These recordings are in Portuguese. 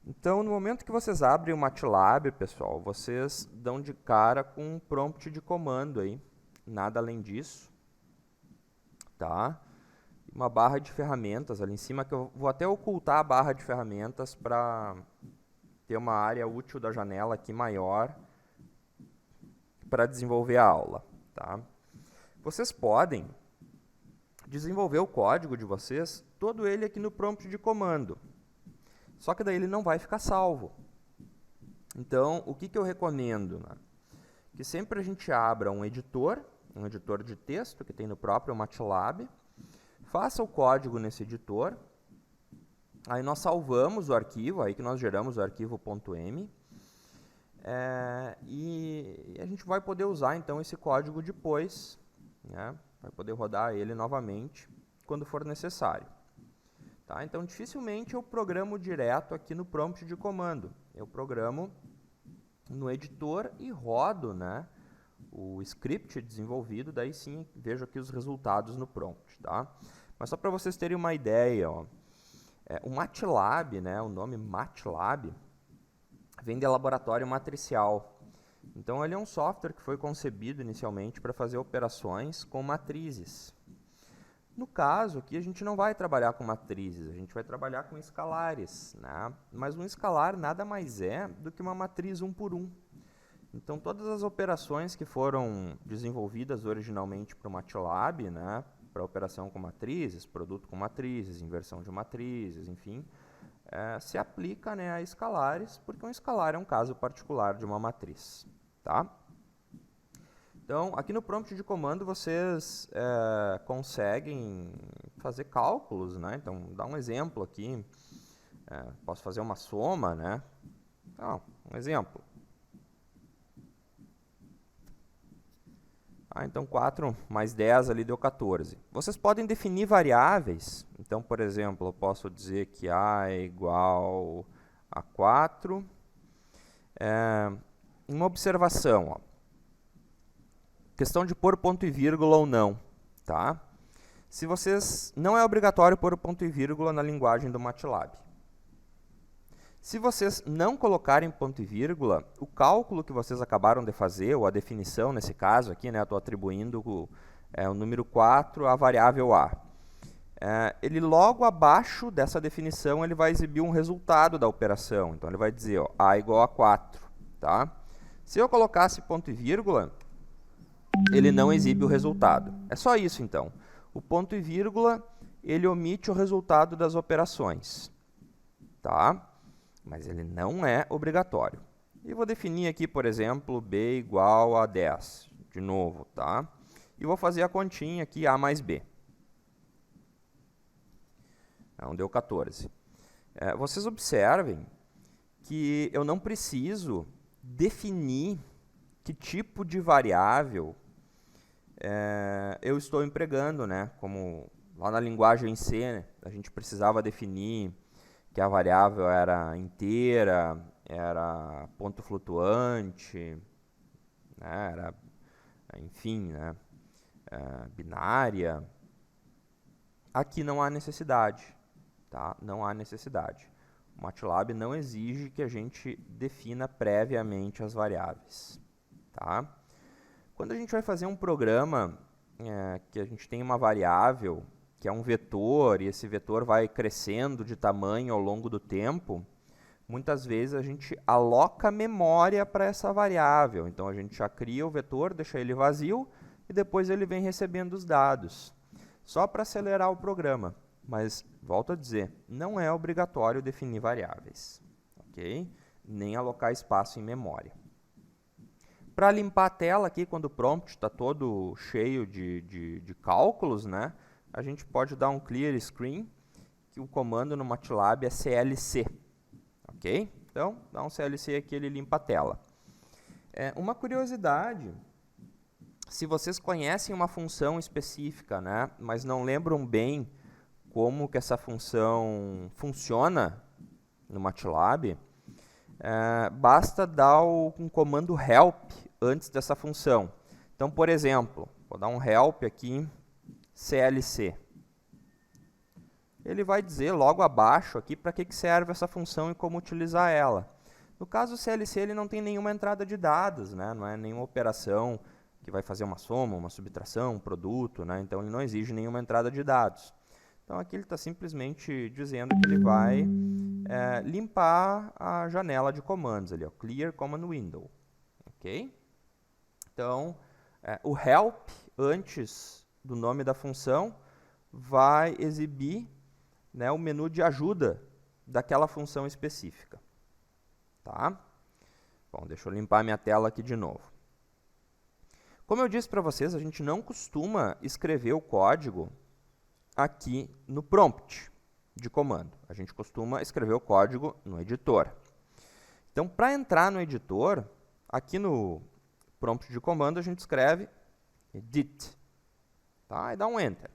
Então, no momento que vocês abrem o MATLAB, pessoal, vocês dão de cara com um prompt de comando aí, nada além disso, tá? Uma barra de ferramentas ali em cima, que eu vou até ocultar a barra de ferramentas para ter uma área útil da janela aqui maior para desenvolver a aula, tá? Vocês podem desenvolver o código de vocês, todo ele aqui no prompt de comando. Só que daí ele não vai ficar salvo. Então, o que eu recomendo? Né? Que sempre a gente abra um editor de texto que tem no próprio MATLAB, faça o código nesse editor, aí nós salvamos o arquivo, aí que nós geramos o arquivo .m, e a gente vai poder usar então esse código depois, né? Vai poder rodar ele novamente quando for necessário. Tá? Então, dificilmente eu programo direto aqui no prompt de comando. Eu programo no editor e rodo, né, o script desenvolvido, daí sim vejo aqui os resultados no prompt. Tá? Mas só para vocês terem uma ideia, ó, o MATLAB, né, o nome MATLAB, vem de laboratório matricial. Então, ele é um software que foi concebido inicialmente para fazer operações com matrizes. No caso aqui, a gente não vai trabalhar com matrizes, a gente vai trabalhar com escalares, né? Mas um escalar nada mais é do que uma matriz 1 por 1. Então, todas as operações que foram desenvolvidas originalmente para o MATLAB, né, para operação com matrizes, produto com matrizes, inversão de matrizes, enfim, se aplica, né, a escalares, porque um escalar é um caso particular de uma matriz. Tá? Então, aqui no prompt de comando, vocês conseguem fazer cálculos, né? Então, dá um exemplo aqui. Posso fazer uma soma, né? Então, um exemplo. Então, 4 mais 10 ali deu 14. Vocês podem definir variáveis. Então, por exemplo, eu posso dizer que A é igual a 4. Uma observação, ó. Questão de pôr ponto e vírgula ou não, tá? Se vocês, não é obrigatório pôr o ponto e vírgula na linguagem do MATLAB. Se vocês não colocarem ponto e vírgula, o cálculo que vocês acabaram de fazer, ou a definição nesse caso aqui, né, eu estou atribuindo o número 4 à variável A. Ele logo abaixo dessa definição, ele vai exibir um resultado da operação. Então, ele vai dizer, ó, A igual a 4, tá? Se eu colocasse ponto e vírgula, ele não exibe o resultado. É só isso, então. O ponto e vírgula, ele omite o resultado das operações. Tá? Mas ele não é obrigatório. E vou definir aqui, por exemplo, B igual a 10. De novo, tá? E vou fazer a continha aqui, A mais B. Não, deu 14. Vocês observem que eu não preciso definir que tipo de variável eu estou empregando, né? Como lá na linguagem em C, né, a gente precisava definir que a variável era inteira, era ponto flutuante, né? Era, enfim, né? Binária. Aqui não há necessidade, tá? Não há necessidade. O MATLAB não exige que a gente defina previamente as variáveis, tá? Quando a gente vai fazer um programa que a gente tem uma variável, que é um vetor, e esse vetor vai crescendo de tamanho ao longo do tempo, muitas vezes a gente aloca memória para essa variável. Então, a gente já cria o vetor, deixa ele vazio, e depois ele vem recebendo os dados, só para acelerar o programa. Mas, volto a dizer, não é obrigatório definir variáveis, ok? Nem alocar espaço em memória. Para limpar a tela aqui, quando o prompt está todo cheio de cálculos, né, a gente pode dar um clear screen, que o comando no MATLAB é CLC. Ok? Então, dá um CLC aqui, ele limpa a tela. Uma curiosidade, se vocês conhecem uma função específica, né, mas não lembram bem como que essa função funciona no MATLAB, basta dar um comando help antes dessa função. Então, por exemplo, vou dar um help aqui, CLC. ele vai dizer logo abaixo aqui para que serve essa função e como utilizar ela. No caso do CLC, ele não tem nenhuma entrada de dados, né? Não é nenhuma operação que vai fazer uma soma, uma subtração, um produto, né? Então ele não exige nenhuma entrada de dados. Então aqui ele está simplesmente dizendo que ele vai limpar a janela de comandos ali, ó, Clear Command Window. Ok? Então, o help antes do nome da função vai exibir, né, o menu de ajuda daquela função específica. Tá? Bom, deixa eu limpar minha tela aqui de novo. Como eu disse para vocês, a gente não costuma escrever o código aqui no prompt de comando. A gente costuma escrever o código no editor. Então, para entrar no editor, aqui no prompt de comando, a gente escreve edit. Tá? E dá um enter.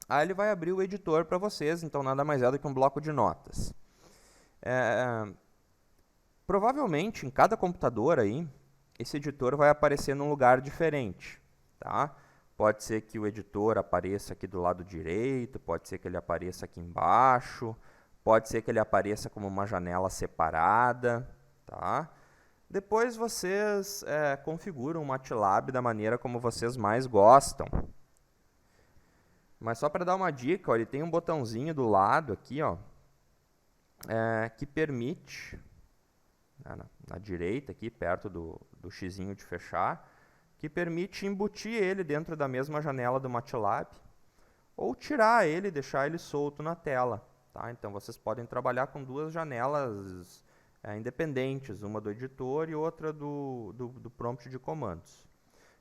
Aí ele vai abrir o editor para vocês, então nada mais é do que um bloco de notas. Provavelmente, em cada computador aí, esse editor vai aparecer num lugar diferente. Tá? Pode ser que o editor apareça aqui do lado direito, pode ser que ele apareça aqui embaixo, pode ser que ele apareça como uma janela separada. Tá? Depois vocês configuram o MATLAB da maneira como vocês mais gostam. Mas só para dar uma dica, ó, ele tem um botãozinho do lado aqui, ó, que permite, na direita aqui, perto do xizinho de fechar, que permite embutir ele dentro da mesma janela do MATLAB, ou tirar ele e deixar ele solto na tela. Tá? Então vocês podem trabalhar com duas janelas independentes, uma do editor e outra do prompt de comandos.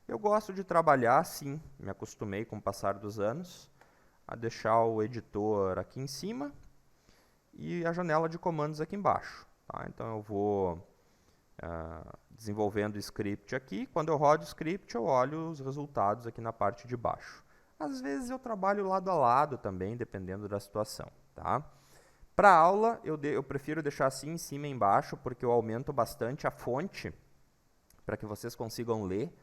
Eu gosto de trabalhar assim, me acostumei com o passar dos anos, a deixar o editor aqui em cima e a janela de comandos aqui embaixo. Tá? Então eu vou desenvolvendo o script aqui, quando eu rodo o script eu olho os resultados aqui na parte de baixo. Às vezes eu trabalho lado a lado também, dependendo da situação. Tá? Para aula eu prefiro deixar assim em cima e embaixo, porque eu aumento bastante a fonte para que vocês consigam ler.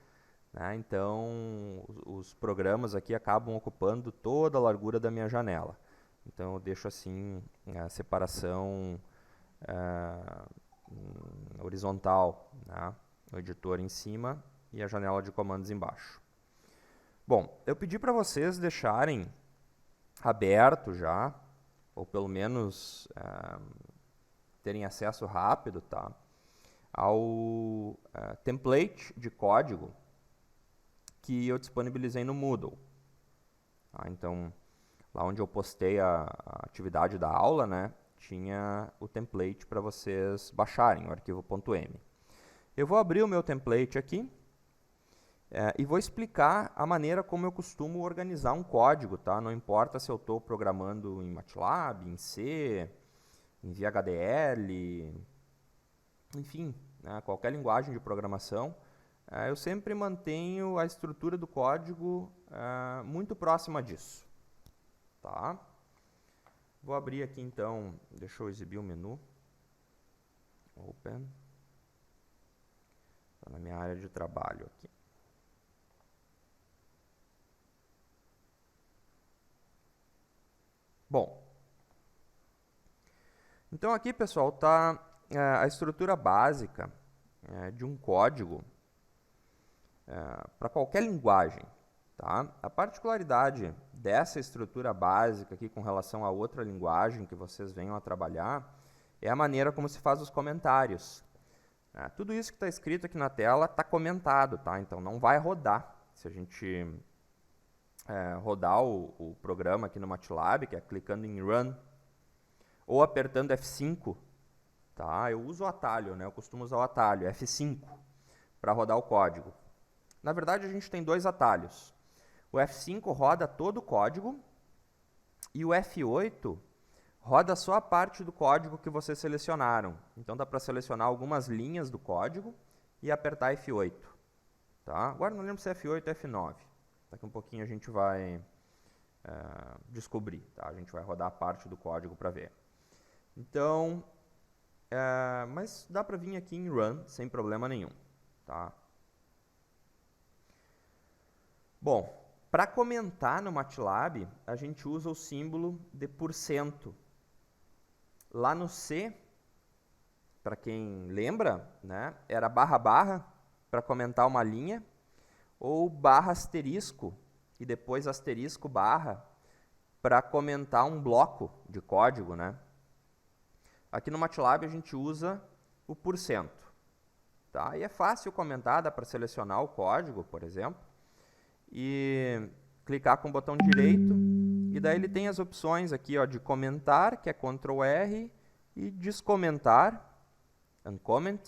Né? Então, os programas aqui acabam ocupando toda a largura da minha janela. Então, eu deixo assim a separação horizontal, né? O editor em cima e a janela de comandos embaixo. Bom, eu pedi para vocês deixarem aberto já, ou pelo menos terem acesso rápido, tá? Ao template de código que eu disponibilizei no Moodle. Tá? Então, lá onde eu postei a atividade da aula, né, tinha o template para vocês baixarem, o arquivo .m. Eu vou abrir o meu template aqui e vou explicar a maneira como eu costumo organizar um código. Tá? Não importa se eu estou programando em MATLAB, em C, em VHDL, enfim, né, qualquer linguagem de programação. Eu sempre mantenho a estrutura do código muito próxima disso. Tá? Vou abrir aqui então, deixa eu exibir o menu. Open. Está na minha área de trabalho aqui. Bom, então aqui, pessoal, está a estrutura básica de um código para qualquer linguagem. Tá? A particularidade dessa estrutura básica aqui com relação a outra linguagem que vocês venham a trabalhar é a maneira como se faz os comentários. Tudo isso que está escrito aqui na tela está comentado, tá? Então não vai rodar. Se a gente rodar o programa aqui no MATLAB, que é clicando em Run, ou apertando F5, tá? Eu uso o atalho, né? Eu costumo usar o atalho F5 para rodar o código. Na verdade, a gente tem dois atalhos. O F5 roda todo o código e o F8 roda só a parte do código que vocês selecionaram. Então, dá para selecionar algumas linhas do código e apertar F8. Tá? Agora, não lembro se é F8 ou F9. Daqui um pouquinho a gente vai descobrir. Tá? A gente vai rodar a parte do código para ver. Então, mas dá para vir aqui em Run sem problema nenhum. Tá? Bom, Para comentar no MATLAB, a gente usa o símbolo de %. Lá no C, para quem lembra, né, era // para comentar uma linha, ou /* e depois asterisco barra para comentar um bloco de código, né? Aqui no MATLAB a gente usa o %. Tá? E é fácil comentar, dá para selecionar o código, por exemplo, e clicar com o botão direito, e daí ele tem as opções aqui, ó, de comentar, que é Ctrl R, e descomentar, uncomment,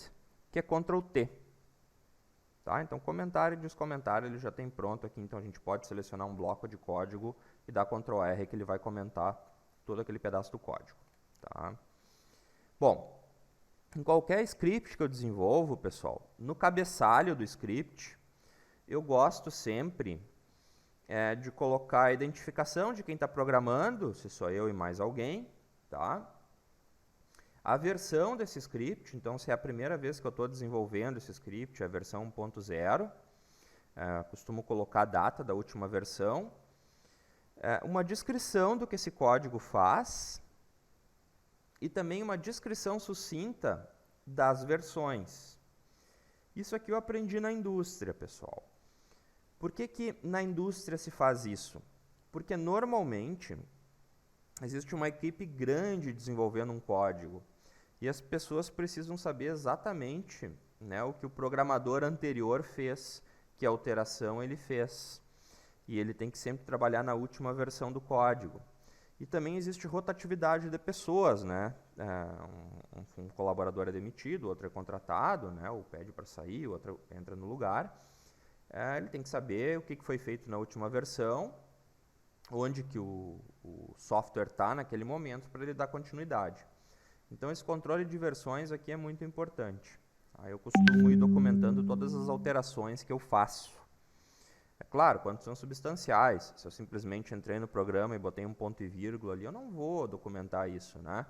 que é Ctrl T. Tá? Então, comentar e descomentar ele já tem pronto aqui, então a gente pode selecionar um bloco de código e dar Ctrl R, que ele vai comentar todo aquele pedaço do código. Tá? Bom, em qualquer script que eu desenvolvo, pessoal, no cabeçalho do script, eu gosto sempre de colocar a identificação de quem está programando, se sou eu e mais alguém, tá? A versão desse script, então se é a primeira vez que eu estou desenvolvendo esse script, é a versão 1.0, costumo colocar a data da última versão, uma descrição do que esse código faz e também uma descrição sucinta das versões. Isso aqui eu aprendi na indústria, pessoal. Por que na indústria se faz isso? Porque normalmente existe uma equipe grande desenvolvendo um código e as pessoas precisam saber exatamente, né, o que o programador anterior fez, que alteração ele fez. E ele tem que sempre trabalhar na última versão do código. E também existe rotatividade de pessoas, né? Um colaborador é demitido, outro é contratado, né? Ou pede para sair, o outro entra no lugar. Ele tem que saber o que foi feito na última versão, onde que o software está naquele momento para ele dar continuidade. Então, esse controle de versões aqui é muito importante. Eu costumo ir documentando todas as alterações que eu faço. É claro, quando são substanciais, se eu simplesmente entrei no programa e botei um ponto e vírgula ali, eu não vou documentar isso, né?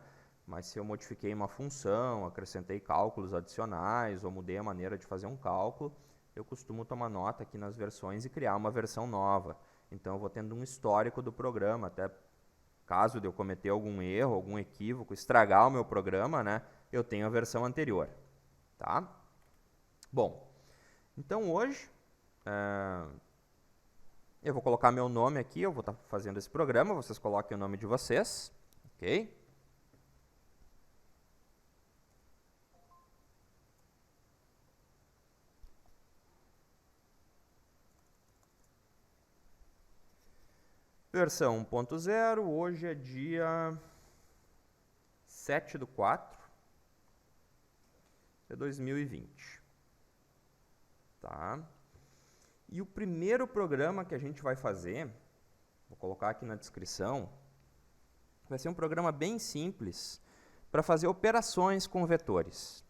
Mas se eu modifiquei uma função, acrescentei cálculos adicionais ou mudei a maneira de fazer um cálculo, eu costumo tomar nota aqui nas versões e criar uma versão nova. Então, eu vou tendo um histórico do programa, até caso de eu cometer algum erro, algum equívoco, estragar o meu programa, né? Eu tenho a versão anterior, tá? Bom, então hoje eu vou colocar meu nome aqui, eu vou estar fazendo esse programa, vocês coloquem o nome de vocês, ok? Versão 1.0, hoje é dia 7/4 de 2020. Tá? E o primeiro programa que a gente vai fazer, vou colocar aqui na descrição, vai ser um programa bem simples para fazer operações com vetores.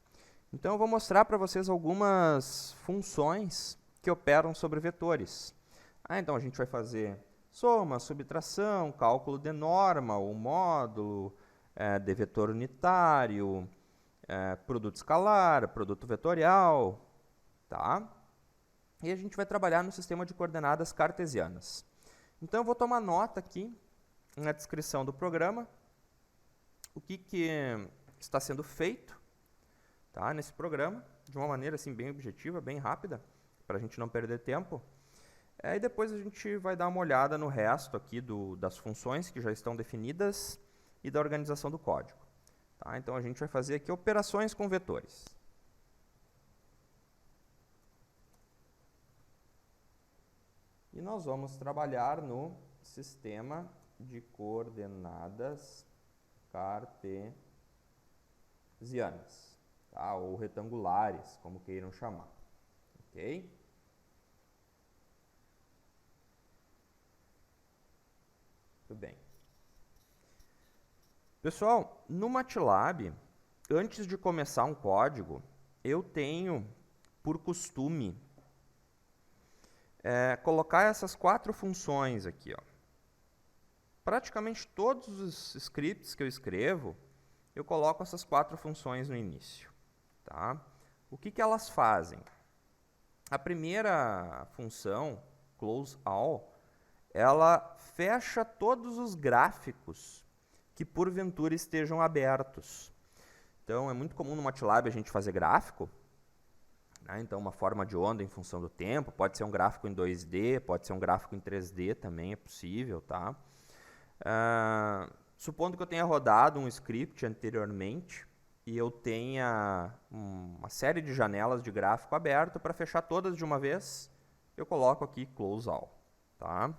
Então, eu vou mostrar para vocês algumas funções que operam sobre vetores. Então, a gente vai fazer soma, subtração, cálculo de norma ou módulo, de vetor unitário, produto escalar, produto vetorial, tá? E a gente vai trabalhar no sistema de coordenadas cartesianas. Então, eu vou tomar nota aqui na descrição do programa, o que está sendo feito, tá, nesse programa, de uma maneira assim, bem objetiva, bem rápida, para a gente não perder tempo. E depois a gente vai dar uma olhada no resto aqui das funções que já estão definidas e da organização do código. Tá? Então, a gente vai fazer aqui operações com vetores. E nós vamos trabalhar no sistema de coordenadas cartesianas, tá? Ou retangulares, como queiram chamar. Ok? Muito bem. Pessoal, no MATLAB, antes de começar um código, eu tenho por costume colocar essas 4 funções aqui, ó. Praticamente todos os scripts que eu escrevo, eu coloco essas 4 funções no início. Tá? O que elas fazem? A primeira função, close all, ela fecha todos os gráficos que porventura estejam abertos. Então, é muito comum no MATLAB a gente fazer gráfico, né? Então, uma forma de onda em função do tempo, pode ser um gráfico em 2D, pode ser um gráfico em 3D também, é possível, tá? Supondo que eu tenha rodado um script anteriormente e eu tenha uma série de janelas de gráfico aberto, para fechar todas de uma vez, eu coloco aqui Close All, tá?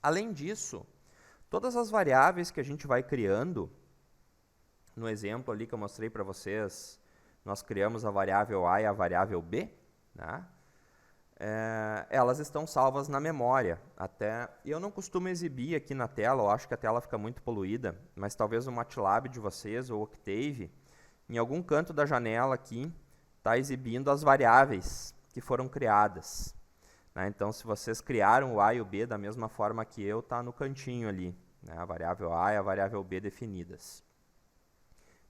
Além disso, todas as variáveis que a gente vai criando, no exemplo ali que eu mostrei para vocês, nós criamos a variável A e a variável B, né? Elas estão salvas na memória. Eu não costumo exibir aqui na tela, eu acho que a tela fica muito poluída, mas talvez o MATLAB de vocês, ou o Octave, em algum canto da janela aqui, está exibindo as variáveis que foram criadas, né? Então, se vocês criaram o A e o B da mesma forma que eu, está no cantinho ali, né? A variável A e a variável B definidas.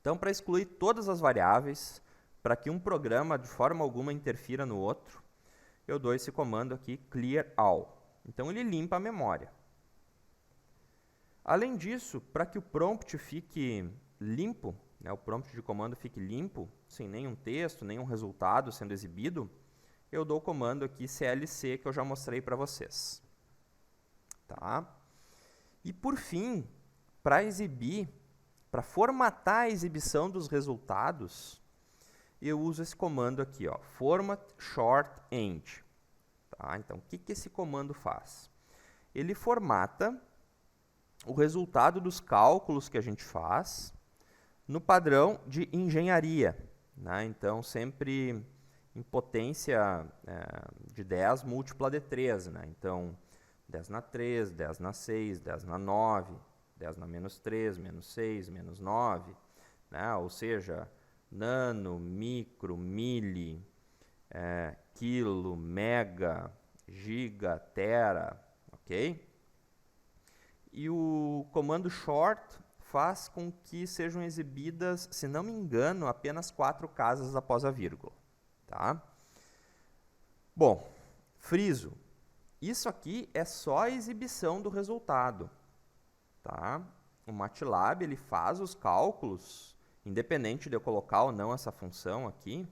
Então, para excluir todas as variáveis, para que um programa de forma alguma interfira no outro, eu dou esse comando aqui, clear all. Então, ele limpa a memória. Além disso, para que o prompt fique limpo, né, o prompt de comando fique limpo, sem nenhum texto, nenhum resultado sendo exibido, eu dou o comando aqui clc, que eu já mostrei para vocês. Tá? E, por fim, para exibir, para formatar a exibição dos resultados, eu uso esse comando aqui, ó, format short end. Tá? Então, o que esse comando faz? Ele formata o resultado dos cálculos que a gente faz no padrão de engenharia, né? Então, sempre em potência de 10 múltipla de 3. Né? Então, 10 na 3, 10 na 6, 10 na 9, 10 na menos 3, menos 6, menos 9. Né? Ou seja, nano, micro, mili, quilo, mega, giga, tera, ok? E o comando short faz com que sejam exibidas, se não me engano, apenas 4 casas após a vírgula. Tá? Bom, friso. Isso aqui é só a exibição do resultado. Tá? O MATLAB ele faz os cálculos, independente de eu colocar ou não essa função aqui,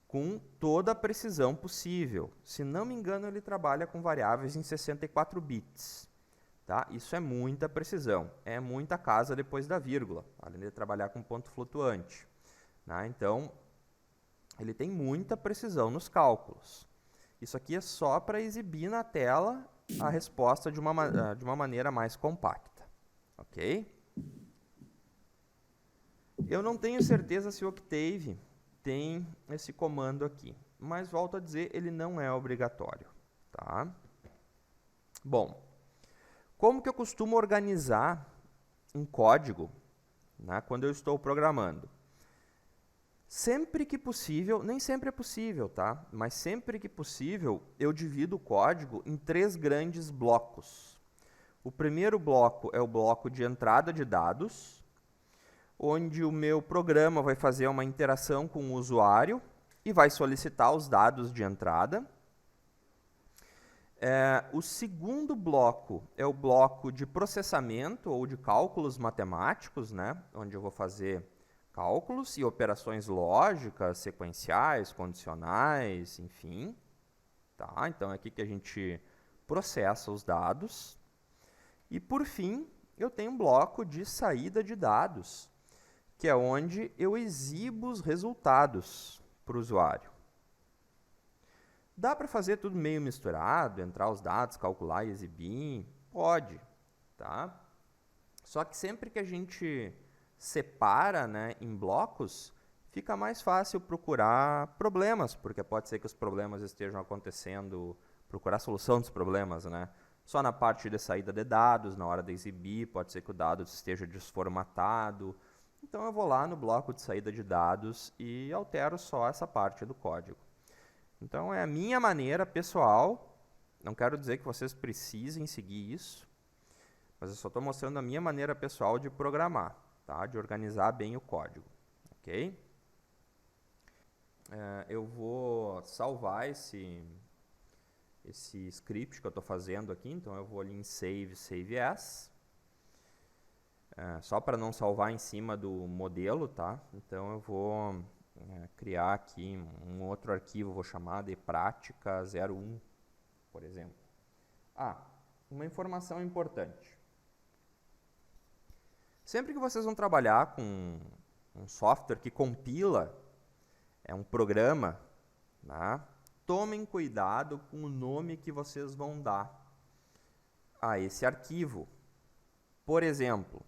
com toda a precisão possível. Se não me engano, ele trabalha com variáveis em 64 bits. Tá? Isso é muita precisão, é muita casa depois da vírgula, além de trabalhar com ponto flutuante. Né? Então, ele tem muita precisão nos cálculos. Isso aqui é só para exibir na tela a resposta de uma maneira mais compacta. Ok? Eu não tenho certeza se o Octave tem esse comando aqui, mas volto a dizer, ele não é obrigatório. Tá? Bom, como que eu costumo organizar um código, né, quando eu estou programando? Sempre que possível, nem sempre é possível, tá? Mas sempre que possível, eu divido o código em 3 grandes blocos. O primeiro bloco é o bloco de entrada de dados, onde o meu programa vai fazer uma interação com o usuário e vai solicitar os dados de entrada. O segundo bloco é o bloco de processamento ou de cálculos matemáticos, né, onde eu vou fazer cálculos e operações lógicas, sequenciais, condicionais, enfim. Tá? Então, é aqui que a gente processa os dados. E, por fim, eu tenho um bloco de saída de dados, que é onde eu exibo os resultados para o usuário. Dá para fazer tudo meio misturado, entrar os dados, calcular e exibir? Pode. Tá? Só que sempre que a gente separa, né, em blocos, fica mais fácil procurar problemas, porque pode ser que os problemas estejam acontecendo, procurar a solução dos problemas, né? Só na parte de saída de dados, na hora de exibir, pode ser que o dado esteja desformatado. Então, eu vou lá no bloco de saída de dados e altero só essa parte do código. Então, é a minha maneira pessoal, não quero dizer que vocês precisem seguir isso, mas eu só estou mostrando a minha maneira pessoal de programar, tá? De organizar bem o código. Ok? Eu vou salvar esse esse script que eu estou fazendo aqui, então eu vou ali em Save, Save As, só para não salvar em cima do modelo, tá? Então eu vou criar aqui um outro arquivo, vou chamar de prática 01, por exemplo. Uma informação importante. Sempre que vocês vão trabalhar com um software que compila, um programa, né? Tomem cuidado com o nome que vocês vão dar a esse arquivo. Por exemplo,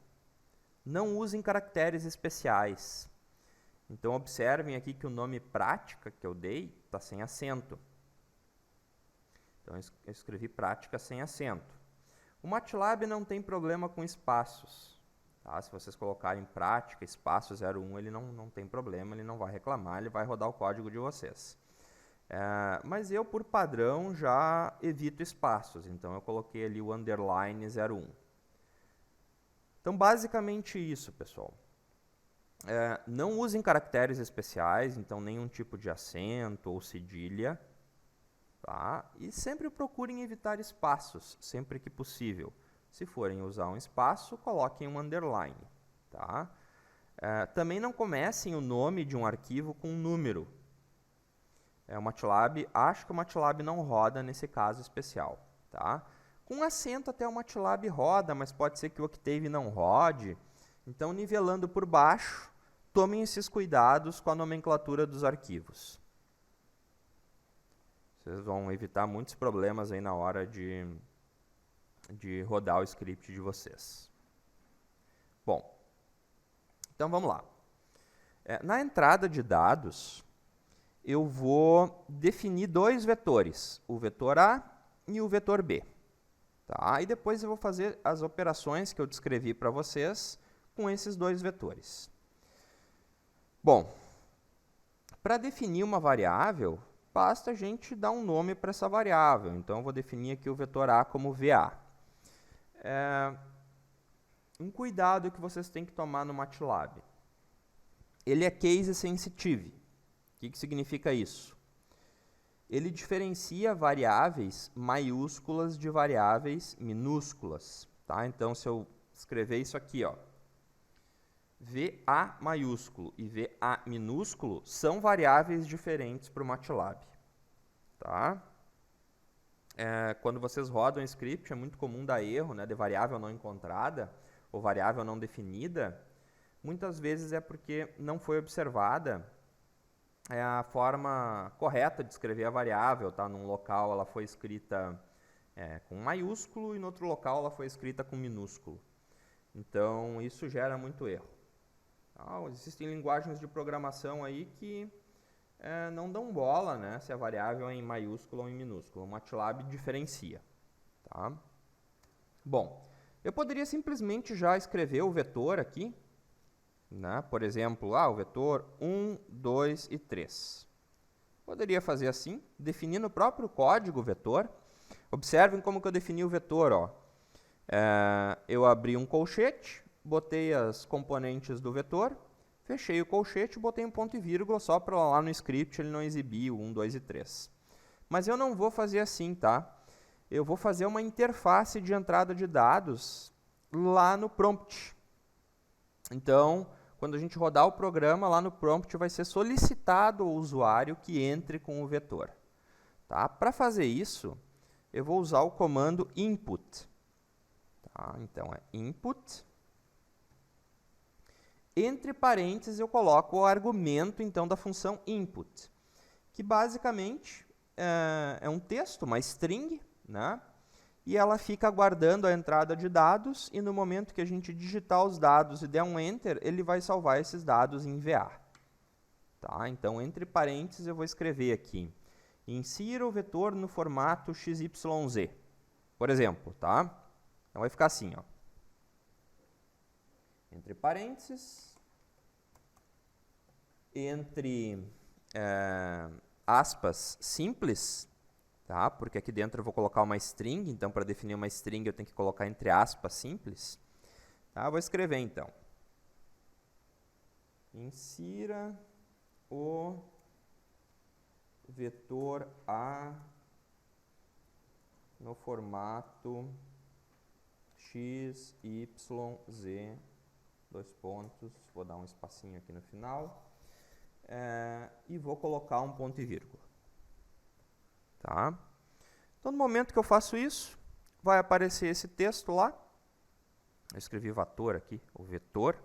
não usem caracteres especiais. Então, observem aqui que o nome prática que eu dei está sem acento. Então, eu escrevi prática sem acento. O MATLAB não tem problema com espaços. Tá? Se vocês colocarem prática, espaço 01, ele não tem problema, ele não vai reclamar, ele vai rodar o código de vocês. Mas eu, por padrão, já evito espaços, então eu coloquei ali o underline 01. Então, basicamente isso, pessoal. Não usem caracteres especiais, então nenhum tipo de acento ou cedilha. Tá? E sempre procurem evitar espaços, sempre que possível. Se forem usar um espaço, coloquem um underline. Tá? Também não comecem o nome de um arquivo com um número. O MATLAB, acho que o MATLAB não roda nesse caso especial. Tá? Com acento até o MATLAB roda, mas pode ser que o Octave não rode. Então, nivelando por baixo, tomem esses cuidados com a nomenclatura dos arquivos. Vocês vão evitar muitos problemas aí na hora de rodar o script de vocês. Bom, então vamos lá. Na entrada de dados, eu vou definir dois vetores, o vetor A e o vetor B. Tá? E depois eu vou fazer as operações que eu descrevi para vocês com esses dois vetores. Bom, para definir uma variável, basta a gente dar um nome para essa variável. Então, eu vou definir aqui o vetor A como VA. Um cuidado que vocês têm que tomar no MATLAB. Ele é case sensitive. O que significa isso? Ele diferencia variáveis maiúsculas de variáveis minúsculas. Tá? Então, se eu escrever isso aqui, ó, VA maiúsculo e VA minúsculo são variáveis diferentes para o MATLAB. Tá? Quando vocês rodam o script, é muito comum dar erro, né, de variável não encontrada ou variável não definida. Muitas vezes é porque não foi observada a forma correta de escrever a variável. Tá? Num local ela foi escrita com maiúsculo e no outro local ela foi escrita com minúsculo. Então, isso gera muito erro. Existem linguagens de programação aí que não dão bola, né, se a variável é em maiúsculo ou em minúsculo. O MATLAB diferencia. Tá? Bom, eu poderia simplesmente já escrever o vetor aqui, né? Por exemplo, o vetor 1, 2 e 3. Poderia fazer assim, definir no próprio código o vetor. Observem como que eu defini o vetor. Ó. Eu abri um colchete, botei as componentes do vetor, fechei o colchete e botei um ponto e vírgula só para lá no script ele não exibir o 1, 2 e 3. Mas eu não vou fazer assim, tá? Eu vou fazer uma interface de entrada de dados lá no prompt. Então, quando a gente rodar o programa, lá no prompt vai ser solicitado ao usuário que entre com o vetor. Tá? Para fazer isso, eu vou usar o comando input. Tá? Então, é input. Entre parênteses, eu coloco o argumento então, da função input, que basicamente é um texto, uma string, né? E ela fica aguardando a entrada de dados, e no momento que a gente digitar os dados e der um Enter, ele vai salvar esses dados em VA. Tá? Então, entre parênteses, eu vou escrever aqui, insira o vetor no formato XYZ, por exemplo. Tá? Então, vai ficar assim, ó. Entre parênteses, entre aspas simples, tá? Porque aqui dentro eu vou colocar uma string, então para definir uma string eu tenho que colocar entre aspas simples. Tá? Vou escrever então. Insira o vetor A no formato x, y, z, dois pontos, vou dar um espacinho aqui no final, e vou colocar um ponto e vírgula. Tá? Então, no momento que eu faço isso, vai aparecer esse texto lá. Eu escrevi vetor aqui, o vetor,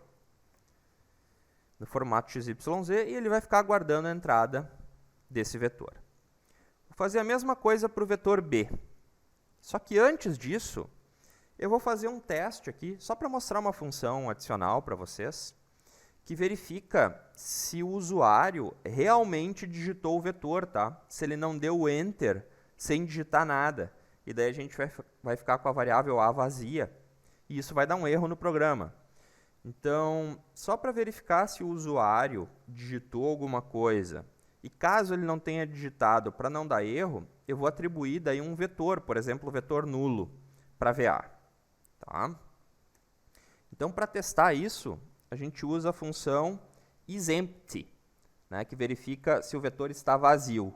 no formato XYZ, e ele vai ficar aguardando a entrada desse vetor. Vou fazer a mesma coisa para o vetor B. Só que antes disso, eu vou fazer um teste aqui, só para mostrar uma função adicional para vocês, que verifica se o usuário realmente digitou o vetor, tá? Se ele não deu o Enter sem digitar nada. E daí a gente vai ficar com a variável A vazia. E isso vai dar um erro no programa. Então, só para verificar se o usuário digitou alguma coisa, e caso ele não tenha digitado, para não dar erro, eu vou atribuir daí um vetor, por exemplo, o vetor nulo, para VA. Tá? Então, para testar isso, a gente usa a função isEmpty, né, que verifica se o vetor está vazio.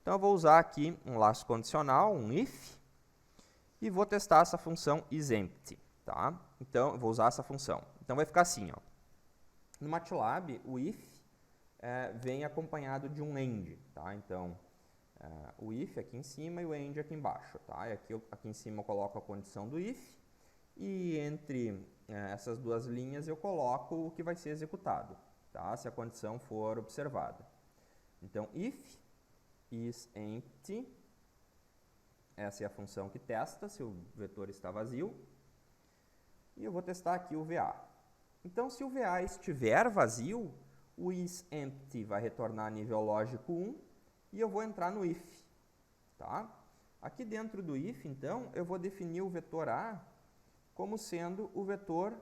Então, eu vou usar aqui um laço condicional, um if, e vou testar essa função isEmpty. Tá? Então, eu vou usar essa função. Então, vai ficar assim. Ó. No MATLAB, o if vem acompanhado de um end. Tá? Então, o if aqui em cima e o end aqui embaixo. Tá? E aqui em cima eu coloco a condição do if, e entre essas duas linhas eu coloco o que vai ser executado, tá? Se a condição for observada. Então, if isEmpty, essa é a função que testa se o vetor está vazio. E eu vou testar aqui o VA. Então, se o VA estiver vazio, o isEmpty vai retornar nível lógico 1 e eu vou entrar no if. Tá? Aqui dentro do if, então, eu vou definir o vetor A como sendo o vetor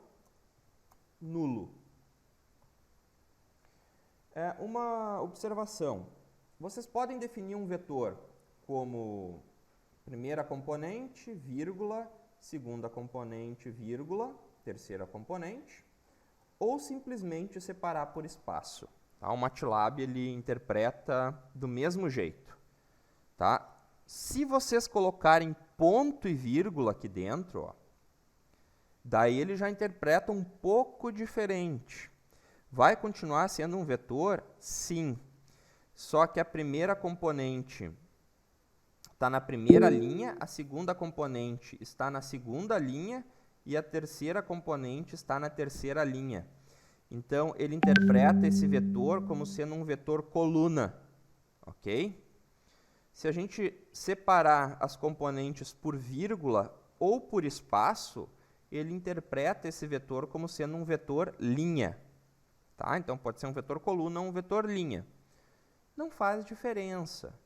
nulo. Uma observação. Vocês podem definir um vetor como primeira componente, vírgula, segunda componente, vírgula, terceira componente, ou simplesmente separar por espaço. Tá? O MATLAB ele interpreta do mesmo jeito. Tá? Se vocês colocarem ponto e vírgula aqui dentro, ó, daí ele já interpreta um pouco diferente. Vai continuar sendo um vetor? Sim. Só que a primeira componente está na primeira linha, a segunda componente está na segunda linha e a terceira componente está na terceira linha. Então, ele interpreta esse vetor como sendo um vetor coluna. Ok? Se a gente separar as componentes por vírgula ou por espaço, ele interpreta esse vetor como sendo um vetor linha. Tá? Então, pode ser um vetor coluna ou um vetor linha. Não faz diferença.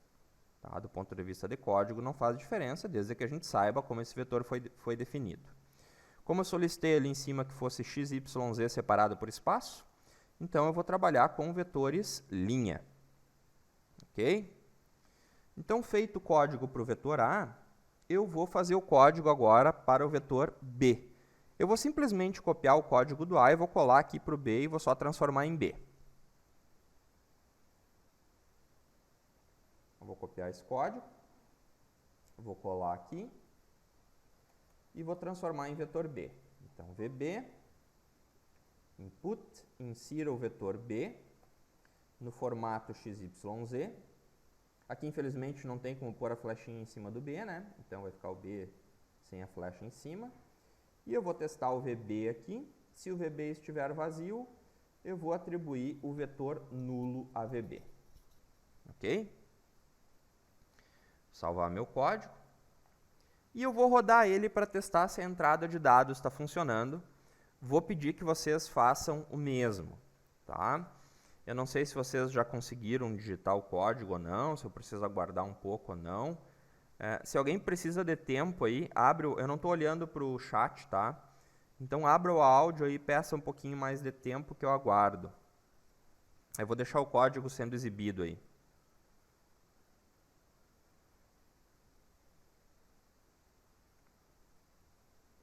Tá? Do ponto de vista de código, não faz diferença, desde que a gente saiba como esse vetor foi definido. Como eu solicitei ali em cima que fosse x, y, z separado por espaço, então eu vou trabalhar com vetores linha. Ok? Então, feito o código para o vetor A, eu vou fazer o código agora para o vetor B. Eu vou simplesmente copiar o código do A e vou colar aqui para o B e vou só transformar em B. Eu vou copiar esse código, vou colar aqui e vou transformar em vetor B. Então, VB, input, insira o vetor B no formato XYZ. Aqui, infelizmente, não tem como pôr a flechinha em cima do B, né? Então, vai ficar o B sem a flecha em cima. E eu vou testar o VB aqui. Se o VB estiver vazio, eu vou atribuir o vetor nulo a VB. Ok? Salvar meu código. E eu vou rodar ele para testar se a entrada de dados está funcionando. Vou pedir que vocês façam o mesmo. Tá? Eu não sei se vocês já conseguiram digitar o código ou não, se eu preciso aguardar um pouco ou não. Se alguém precisa de tempo aí, eu não estou olhando para o chat, tá? Então abra o áudio aí e peça um pouquinho mais de tempo que eu aguardo. Eu vou deixar o código sendo exibido aí.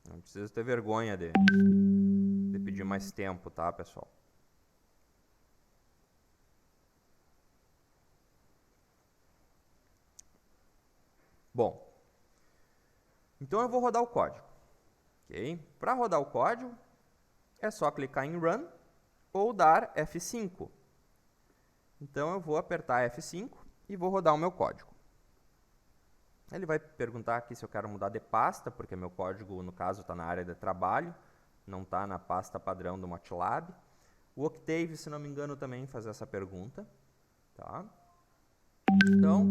Não precisa ter vergonha de pedir mais tempo, tá, pessoal? Bom, Então eu vou rodar o código. Okay? Para rodar o código, é só clicar em Run ou dar F5. Então eu vou apertar F5 e vou rodar o meu código. Ele vai perguntar aqui se eu quero mudar de pasta, porque meu código, no caso, está na área de trabalho, não está na pasta padrão do MATLAB. O Octave, se não me engano, também faz essa pergunta. Tá? Então,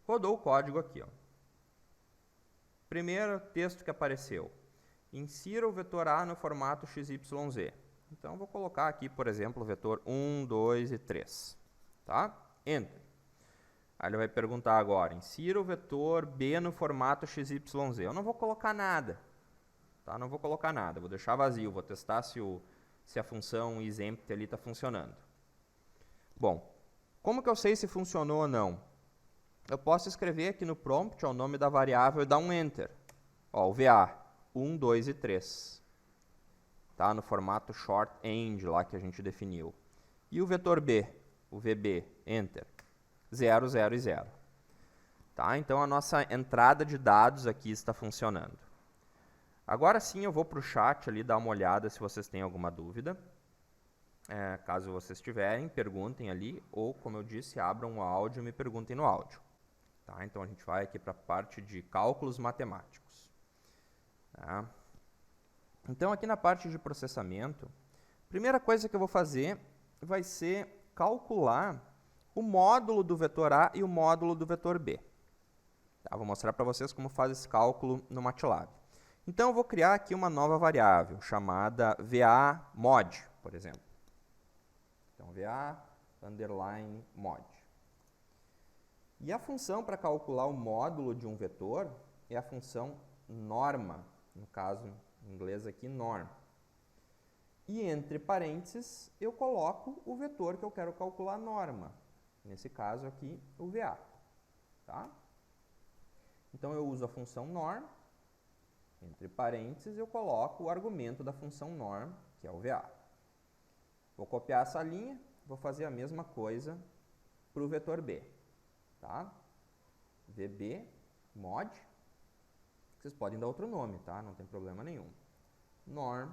rodou o código aqui. Ó. Primeiro texto que apareceu. Insira o vetor A no formato XYZ. Então, vou colocar aqui, por exemplo, o vetor 1, 2 e 3. Tá? Enter. Aí ele vai perguntar agora, insira o vetor B no formato XYZ. Eu não vou colocar nada. Tá? Não vou colocar nada, vou deixar vazio, vou testar se a função isEmpty ali está funcionando. Bom, como que eu sei se funcionou ou não? Eu posso escrever aqui no prompt ó, o nome da variável e dar um Enter. Ó, o VA, 1, 2 e 3. Tá? No formato short-end lá que a gente definiu. E o vetor B, o VB, Enter. 0, 0 e 0. Tá? Então, a nossa entrada de dados aqui está funcionando. Agora sim, eu vou para o chat ali dar uma olhada se vocês têm alguma dúvida. Caso vocês tiverem, perguntem ali, ou, como eu disse, abram o áudio e me perguntem no áudio. Tá? Então, a gente vai aqui para a parte de cálculos matemáticos. Tá? Então, aqui na parte de processamento, a primeira coisa que eu vou fazer vai ser calcular o módulo do vetor A e o módulo do vetor B. Tá? Vou mostrar para vocês como faz esse cálculo no MATLAB. Então, eu vou criar aqui uma nova variável, chamada VA_mod, por exemplo. Então, VA_mod. E a função para calcular o módulo de um vetor é a função norma, no caso, em inglês aqui, norm. E entre parênteses, eu coloco o vetor que eu quero calcular a norma. Nesse caso aqui, o VA. Tá? Então, eu uso a função norm. Entre parênteses, eu coloco o argumento da função norm, que é o VA. Vou copiar essa linha, vou fazer a mesma coisa para o vetor B. Tá? VB_mod. Vocês podem dar outro nome, tá? Não tem problema nenhum. Norm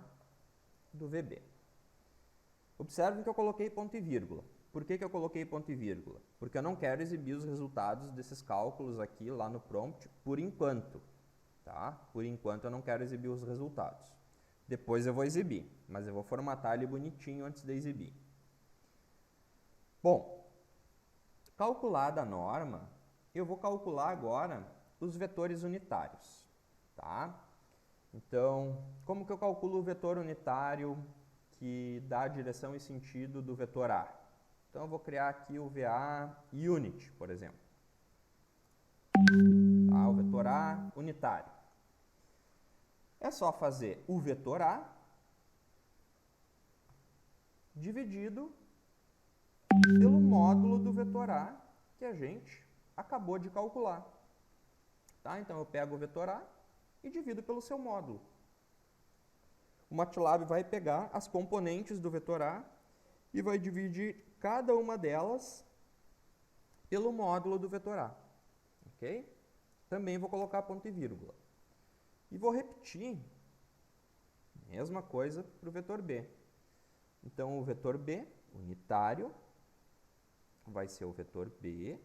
do VB. Observem que eu coloquei ponto e vírgula. Por que eu coloquei ponto e vírgula? Porque eu não quero exibir os resultados desses cálculos aqui lá no prompt por enquanto. Tá? Por enquanto eu não quero exibir os resultados. Depois eu vou exibir, mas eu vou formatar ele bonitinho antes de exibir. Bom, calculada a norma, eu vou calcular agora os vetores unitários. Tá? Então, como que eu calculo o vetor unitário que dá a direção e sentido do vetor A? Então, eu vou criar aqui o VA unit, por exemplo. Tá? O vetor A unitário. É só fazer o vetor A dividido pelo módulo do vetor A que a gente acabou de calcular. Tá? Então, eu pego o vetor A e divido pelo seu módulo. O MATLAB vai pegar as componentes do vetor A e vai dividir cada uma delas pelo módulo do vetor A. Ok? Também vou colocar ponto e vírgula. E vou repetir a mesma coisa para o vetor B. Então, o vetor B unitário vai ser o vetor B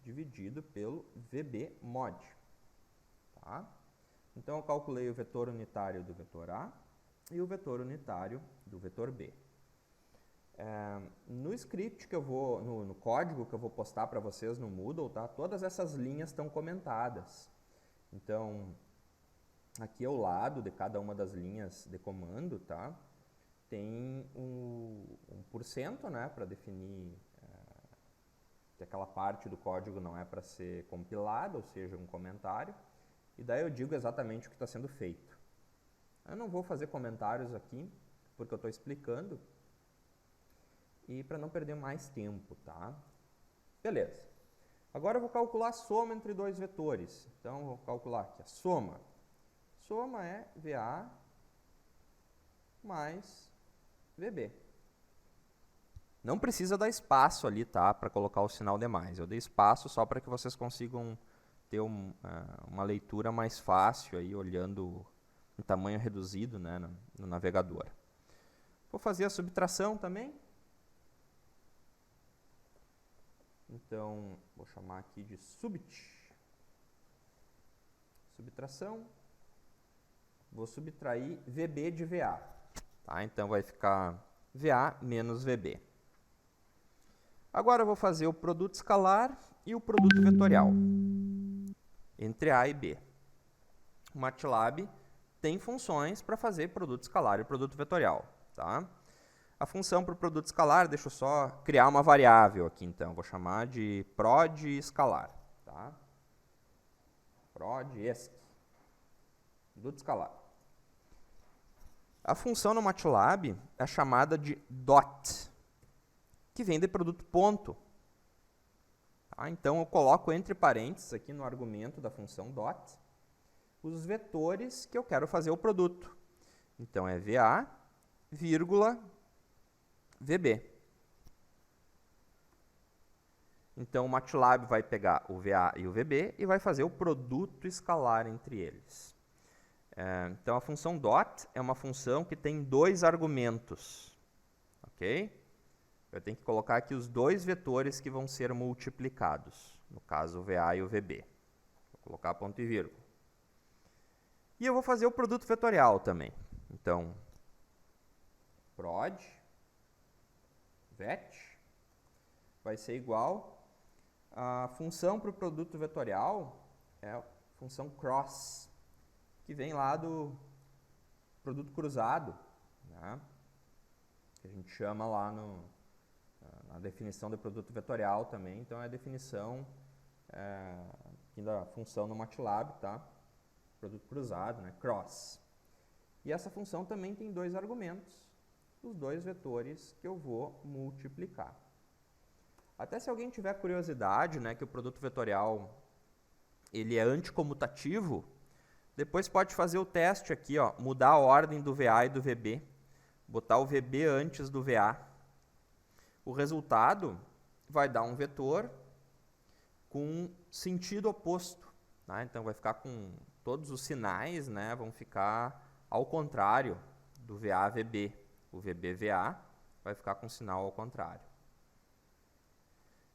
dividido pelo VB_mod. Tá? Então, eu calculei o vetor unitário do vetor A e o vetor unitário do vetor B. No script que eu vou, no código que eu vou postar para vocês no Moodle, tá? Todas essas linhas estão comentadas. Então, aqui ao lado de cada uma das linhas de comando, tá? Tem um %, né, para definir que aquela parte do código não é para ser compilada, ou seja, um comentário. E daí eu digo exatamente o que está sendo feito. Eu não vou fazer comentários aqui, porque eu estou explicando. E para não perder mais tempo, tá? Beleza. Agora eu vou calcular a soma entre dois vetores. Então, eu vou calcular aqui a soma. Soma é VA mais VB. Não precisa dar espaço ali, tá? Para colocar o sinal de mais. Eu dei espaço só para que vocês consigam ter uma leitura mais fácil aí, olhando em tamanho reduzido, né, no navegador. Vou fazer a subtração também. Então, vou chamar aqui de subtração. Vou subtrair VB de VA. Tá? Então, vai ficar VA menos VB. Agora, eu vou fazer o produto escalar e o produto vetorial entre A e B. O MATLAB tem funções para fazer produto escalar e produto vetorial. Tá? A função para o produto escalar, deixa eu só criar uma variável aqui, então. Vou chamar de prod escalar. Tá? Prod esc. Produto escalar. A função no MATLAB é chamada de dot, que vem de produto ponto. Tá? Então, eu coloco entre parênteses aqui no argumento da função dot os vetores que eu quero fazer o produto. Então, é VA, vírgula, VB. Então, o MATLAB vai pegar o VA e o VB e vai fazer o produto escalar entre eles. Então, a função dot é uma função que tem dois argumentos. Ok? Eu tenho que colocar aqui os dois vetores que vão ser multiplicados. No caso, o VA e o VB. Vou colocar ponto e vírgula. E eu vou fazer o produto vetorial também. Então, prod vet vai ser igual a função para o produto vetorial é a função cross, que vem lá do produto cruzado, né? Que a gente chama lá na definição do produto vetorial também. Então, é a definição aqui da função no MATLAB, tá? Produto cruzado, né? Cross. E essa função também tem dois argumentos, os dois vetores que eu vou multiplicar. Até se alguém tiver curiosidade, né, que o produto vetorial ele é anticomutativo, depois pode fazer o teste aqui, ó, mudar a ordem do VA e do VB, botar o VB antes do VA. O resultado vai dar um vetor com sentido oposto. Né? Então, vai ficar com todos os sinais, né, vão ficar ao contrário do VA-VB. O VB-VA vai ficar com sinal ao contrário.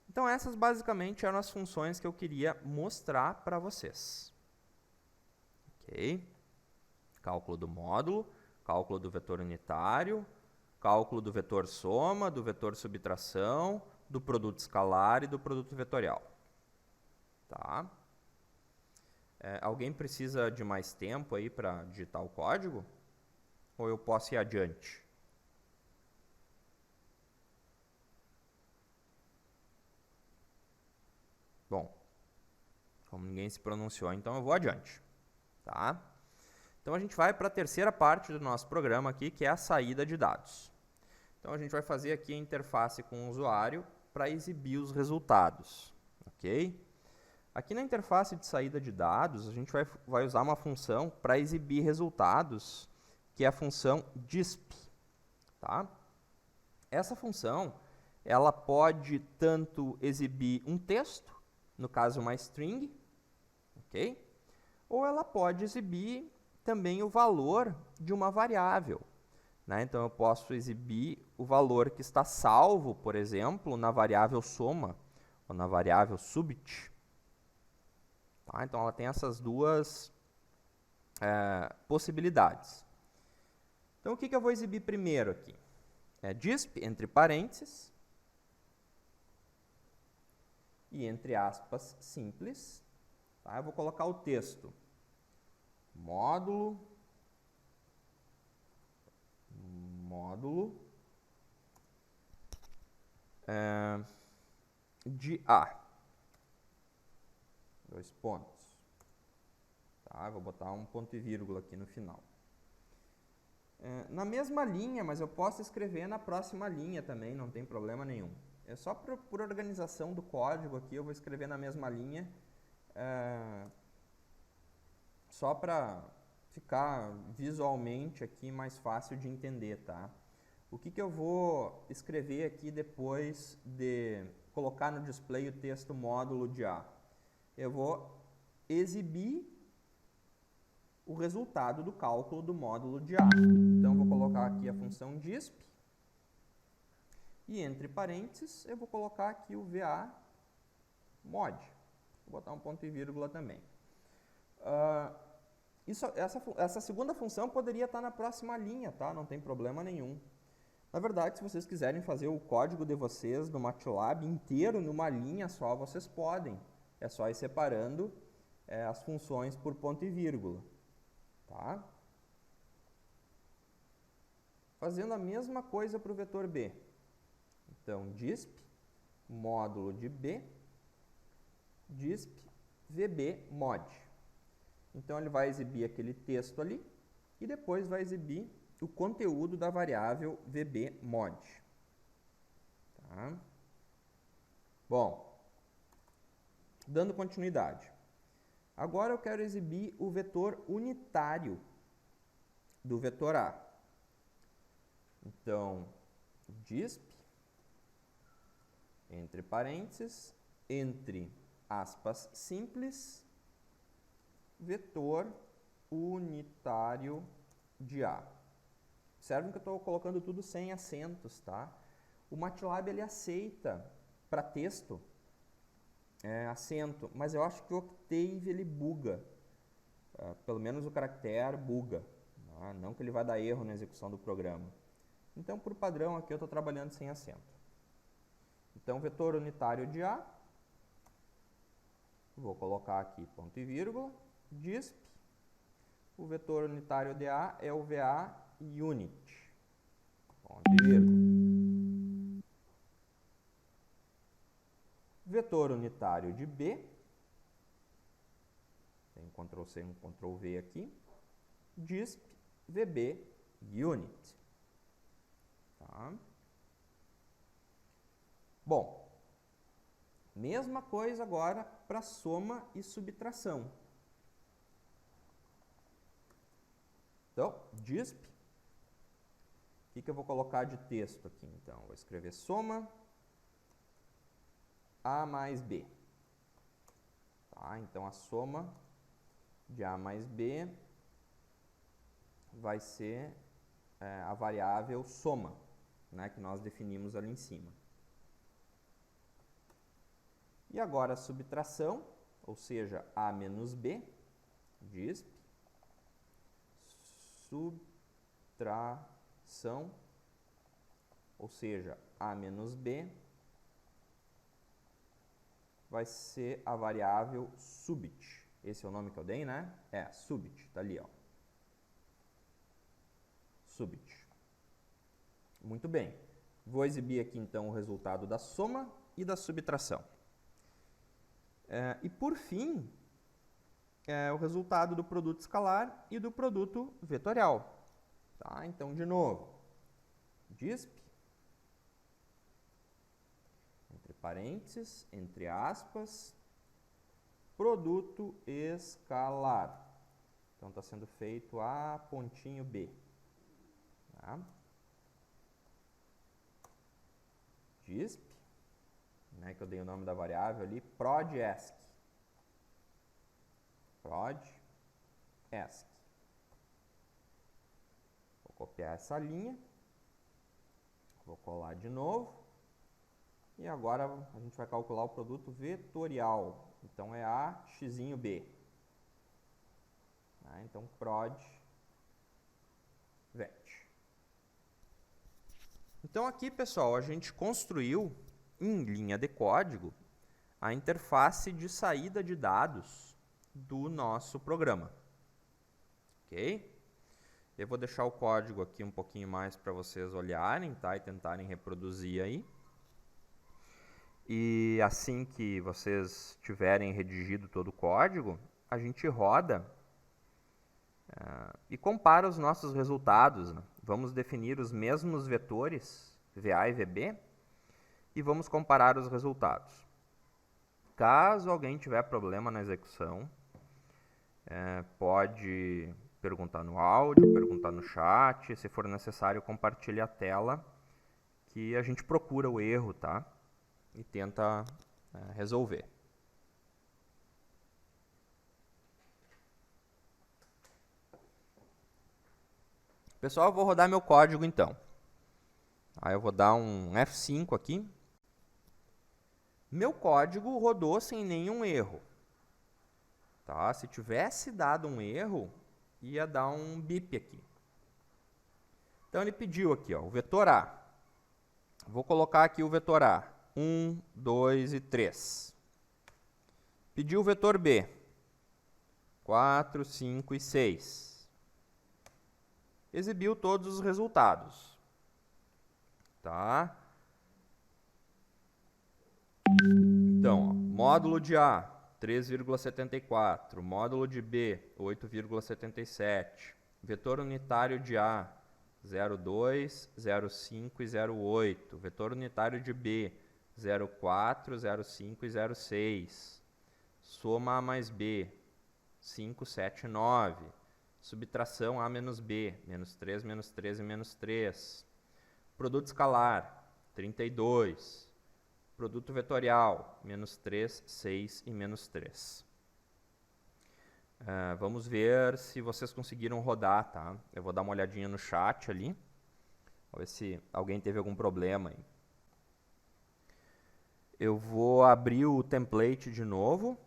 Então, essas basicamente eram as funções que eu queria mostrar para vocês. Ok? Cálculo do módulo, cálculo do vetor unitário, cálculo do vetor soma, do vetor subtração, do produto escalar e do produto vetorial. Tá? Alguém precisa de mais tempo aí para digitar o código? Ou eu posso ir adiante? Bom, como ninguém se pronunciou, então eu vou adiante. Tá? Então, a gente vai para a terceira parte do nosso programa aqui, que é a saída de dados. Então, a gente vai fazer aqui a interface com o usuário para exibir os resultados. Ok? Aqui na interface de saída de dados, a gente vai usar uma função para exibir resultados, que é a função disp. Tá? Essa função ela pode tanto exibir um texto, no caso uma string, ok? Ou ela pode exibir também o valor de uma variável. Né? Então, eu posso exibir o valor que está salvo, por exemplo, na variável soma ou na variável subit. Tá? Então, ela tem essas duas possibilidades. Então, o que eu vou exibir primeiro aqui? É disp, entre parênteses, e entre aspas, simples. Tá? Eu vou colocar o texto. Módulo de A. 2 pontos. Tá? Vou botar um ponto e vírgula aqui no final. Na mesma linha, mas eu posso escrever na próxima linha também, não tem problema nenhum. É só por organização do código aqui, eu vou escrever na mesma linha, só para ficar visualmente aqui mais fácil de entender, tá? O que eu vou escrever aqui depois de colocar no display o texto módulo de A? Eu vou exibir o resultado do cálculo do módulo de A. Então, eu vou colocar aqui a função disp, e entre parênteses, eu vou colocar aqui o VA mod. Vou botar um ponto e vírgula também. Essa segunda função poderia estar na próxima linha, tá? Não tem problema nenhum. Na verdade, se vocês quiserem fazer o código de vocês do MATLAB inteiro numa linha só, vocês podem. É só ir separando as funções por ponto e vírgula. Tá? Fazendo a mesma coisa para o vetor B. Então, disp, módulo de B, disp, VB mod. Então, ele vai exibir aquele texto ali e depois vai exibir o conteúdo da variável VB mod. Tá? Bom, dando continuidade. Agora eu quero exibir o vetor unitário do vetor A. Então, disp, entre parênteses, entre aspas simples, vetor unitário de A. Observem que eu estou colocando tudo sem acentos, tá? O MATLAB ele aceita para texto acento, mas eu acho que o Octave ele buga. Pelo menos o caractere buga. Tá? Não que ele vai dar erro na execução do programa. Então, por padrão, aqui eu estou trabalhando sem acento. Então, vetor unitário de A. Vou colocar aqui ponto e vírgula. Disp. O vetor unitário de A é o VA unit. Ponto e vírgula. Vetor unitário de B. Tem um Ctrl+C e um Ctrl+V aqui. Disp VB unit. Tá? Bom, mesma coisa agora para soma e subtração. Então, disp. O que eu vou colocar de texto aqui, então? Vou escrever soma A mais B. Tá? Então, a soma de A mais B vai ser a variável soma, né, que nós definimos ali em cima. E agora a subtração, ou seja, A menos B, disp, subtração, ou seja, A menos B, vai ser a variável subit. Esse é o nome que eu dei, né? Subit, tá ali, ó. Subit. Muito bem. Vou exibir aqui, então, o resultado da soma e da subtração. E, por fim, o resultado do produto escalar e do produto vetorial. Tá? Então, de novo, disp, entre parênteses, entre aspas, produto escalar. Então, está sendo feito A pontinho B. Tá? Disp, né, que eu dei o nome da variável ali, prod.esc. Prod.esc. Vou copiar essa linha, vou colar de novo, e agora a gente vai calcular o produto vetorial. Então, é A x'inho B. Tá? Então, prod vet. Então, aqui, pessoal, a gente construiu, em linha de código, a interface de saída de dados do nosso programa. Ok? Eu vou deixar o código aqui um pouquinho mais para vocês olharem, tá? E tentarem reproduzir aí. E assim que vocês tiverem redigido todo o código, a gente roda e compara os nossos resultados, né? Vamos definir os mesmos vetores, VA e VB, e vamos comparar os resultados. Caso alguém tiver problema na execução, pode perguntar no áudio, perguntar no chat, se for necessário, compartilhe a tela, que a gente procura o erro, tá? E tenta resolver. Pessoal, eu vou rodar meu código então. Aí eu vou dar um F5 aqui. Meu código rodou sem nenhum erro. Tá? Se tivesse dado um erro, ia dar um bip aqui. Então ele pediu aqui, ó, o vetor A. Vou colocar aqui o vetor A. 1, 2 e 3. Pediu o vetor B. 4, 5 e 6. Exibiu todos os resultados. Tá? Então, ó, módulo de A, 3,74. Módulo de B, 8,77. Vetor unitário de A, 0,2, 0,5 e 0,8. Vetor unitário de B, 0,4, 0,5 e 0,6. Soma A mais B, 5, 7 e 9. Subtração A menos B, menos 3 e menos 3. Produto escalar, 32. Produto vetorial, menos 3, 6 e menos 3. Vamos ver se vocês conseguiram rodar, tá? Eu vou dar uma olhadinha no chat ali. Vou ver se alguém teve algum problema aí. Eu vou abrir o template de novo.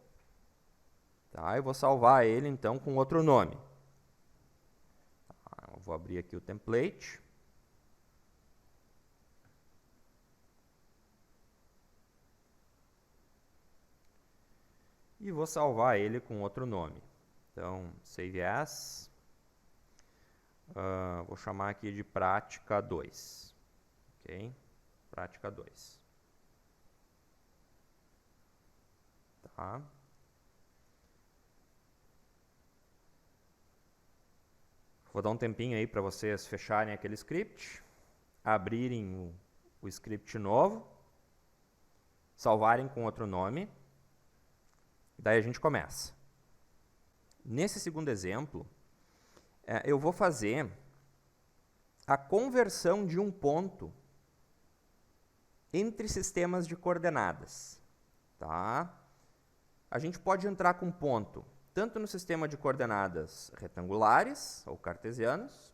Tá? Eu vou salvar ele, então, com outro nome. Eu vou abrir aqui o template. E vou salvar ele com outro nome. Então, save as. Vou chamar aqui de prática 2. Ok? Prática 2. Tá? Vou dar um tempinho aí para vocês fecharem aquele script, abrirem o script novo, salvarem com outro nome. Daí a gente começa. Nesse segundo exemplo, eu vou fazer a conversão de um ponto entre sistemas de coordenadas. Tá? A gente pode entrar com ponto tanto no sistema de coordenadas retangulares ou cartesianos,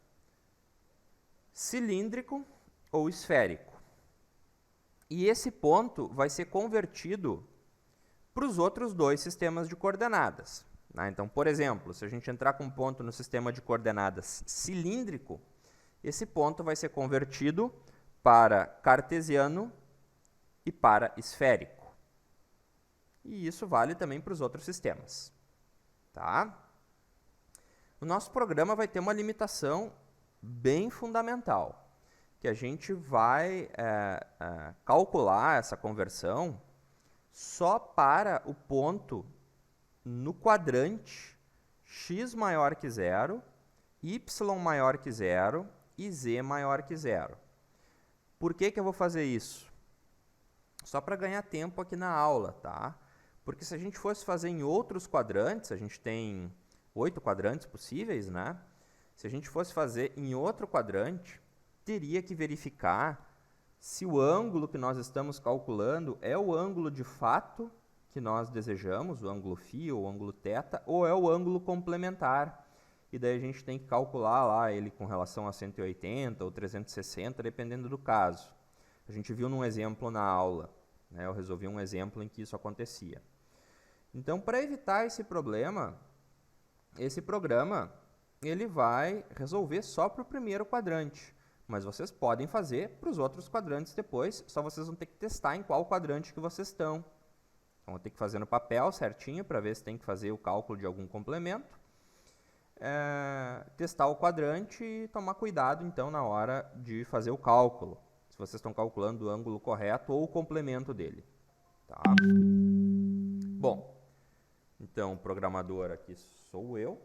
cilíndrico ou esférico. E esse ponto vai ser convertido para os outros dois sistemas de coordenadas. Então, por exemplo, se a gente entrar com um ponto no sistema de coordenadas cilíndrico, esse ponto vai ser convertido para cartesiano e para esférico. E isso vale também para os outros sistemas. Tá? O nosso programa vai ter uma limitação bem fundamental, que a gente vai calcular essa conversão só para o ponto no quadrante x maior que 0, y maior que 0 e z maior que 0. Por que eu vou fazer isso? Só para ganhar tempo aqui na aula, tá? Porque se a gente fosse fazer em outros quadrantes, a gente tem 8 quadrantes possíveis, né? Se a gente fosse fazer em outro quadrante, teria que verificar se o ângulo que nós estamos calculando é o ângulo de fato que nós desejamos, o ângulo φ ou o ângulo θ, ou é o ângulo complementar. E daí a gente tem que calcular lá ele com relação a 180 ou 360, dependendo do caso. A gente viu num exemplo na aula, né? Eu resolvi um exemplo em que isso acontecia. Então, para evitar esse problema, esse programa ele vai resolver só para o primeiro quadrante. Mas vocês podem fazer para os outros quadrantes depois, só vocês vão ter que testar em qual quadrante que vocês estão. Então, vou ter que fazer no papel certinho para ver se tem que fazer o cálculo de algum complemento. Testar o quadrante e tomar cuidado, então, na hora de fazer o cálculo. Se vocês estão calculando o ângulo correto ou o complemento dele. Tá? Bom, então, o programador aqui sou eu.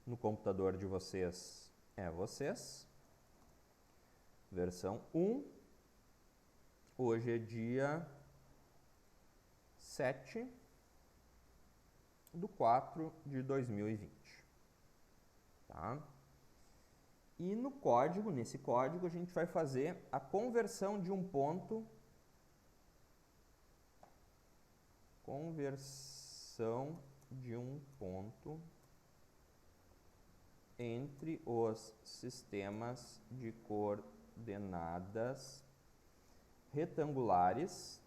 No computador de vocês é vocês. Versão 1. Hoje é dia 7/4/2020. Tá? E no código, nesse código, a gente vai fazer a conversão de um ponto. Conversão de um ponto entre os sistemas de coordenadas retangulares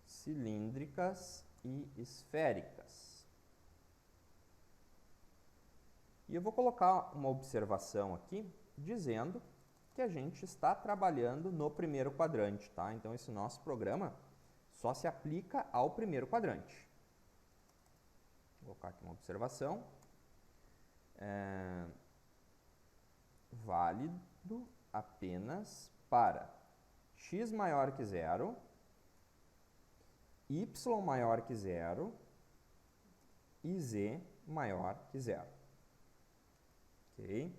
cilíndricas e esféricas. E eu vou colocar uma observação aqui, dizendo que a gente está trabalhando no primeiro quadrante, tá? Então, esse nosso programa só se aplica ao primeiro quadrante. Vou colocar aqui uma observação. Válido apenas para x maior que 0, y maior que 0 e z maior que 0. Ok?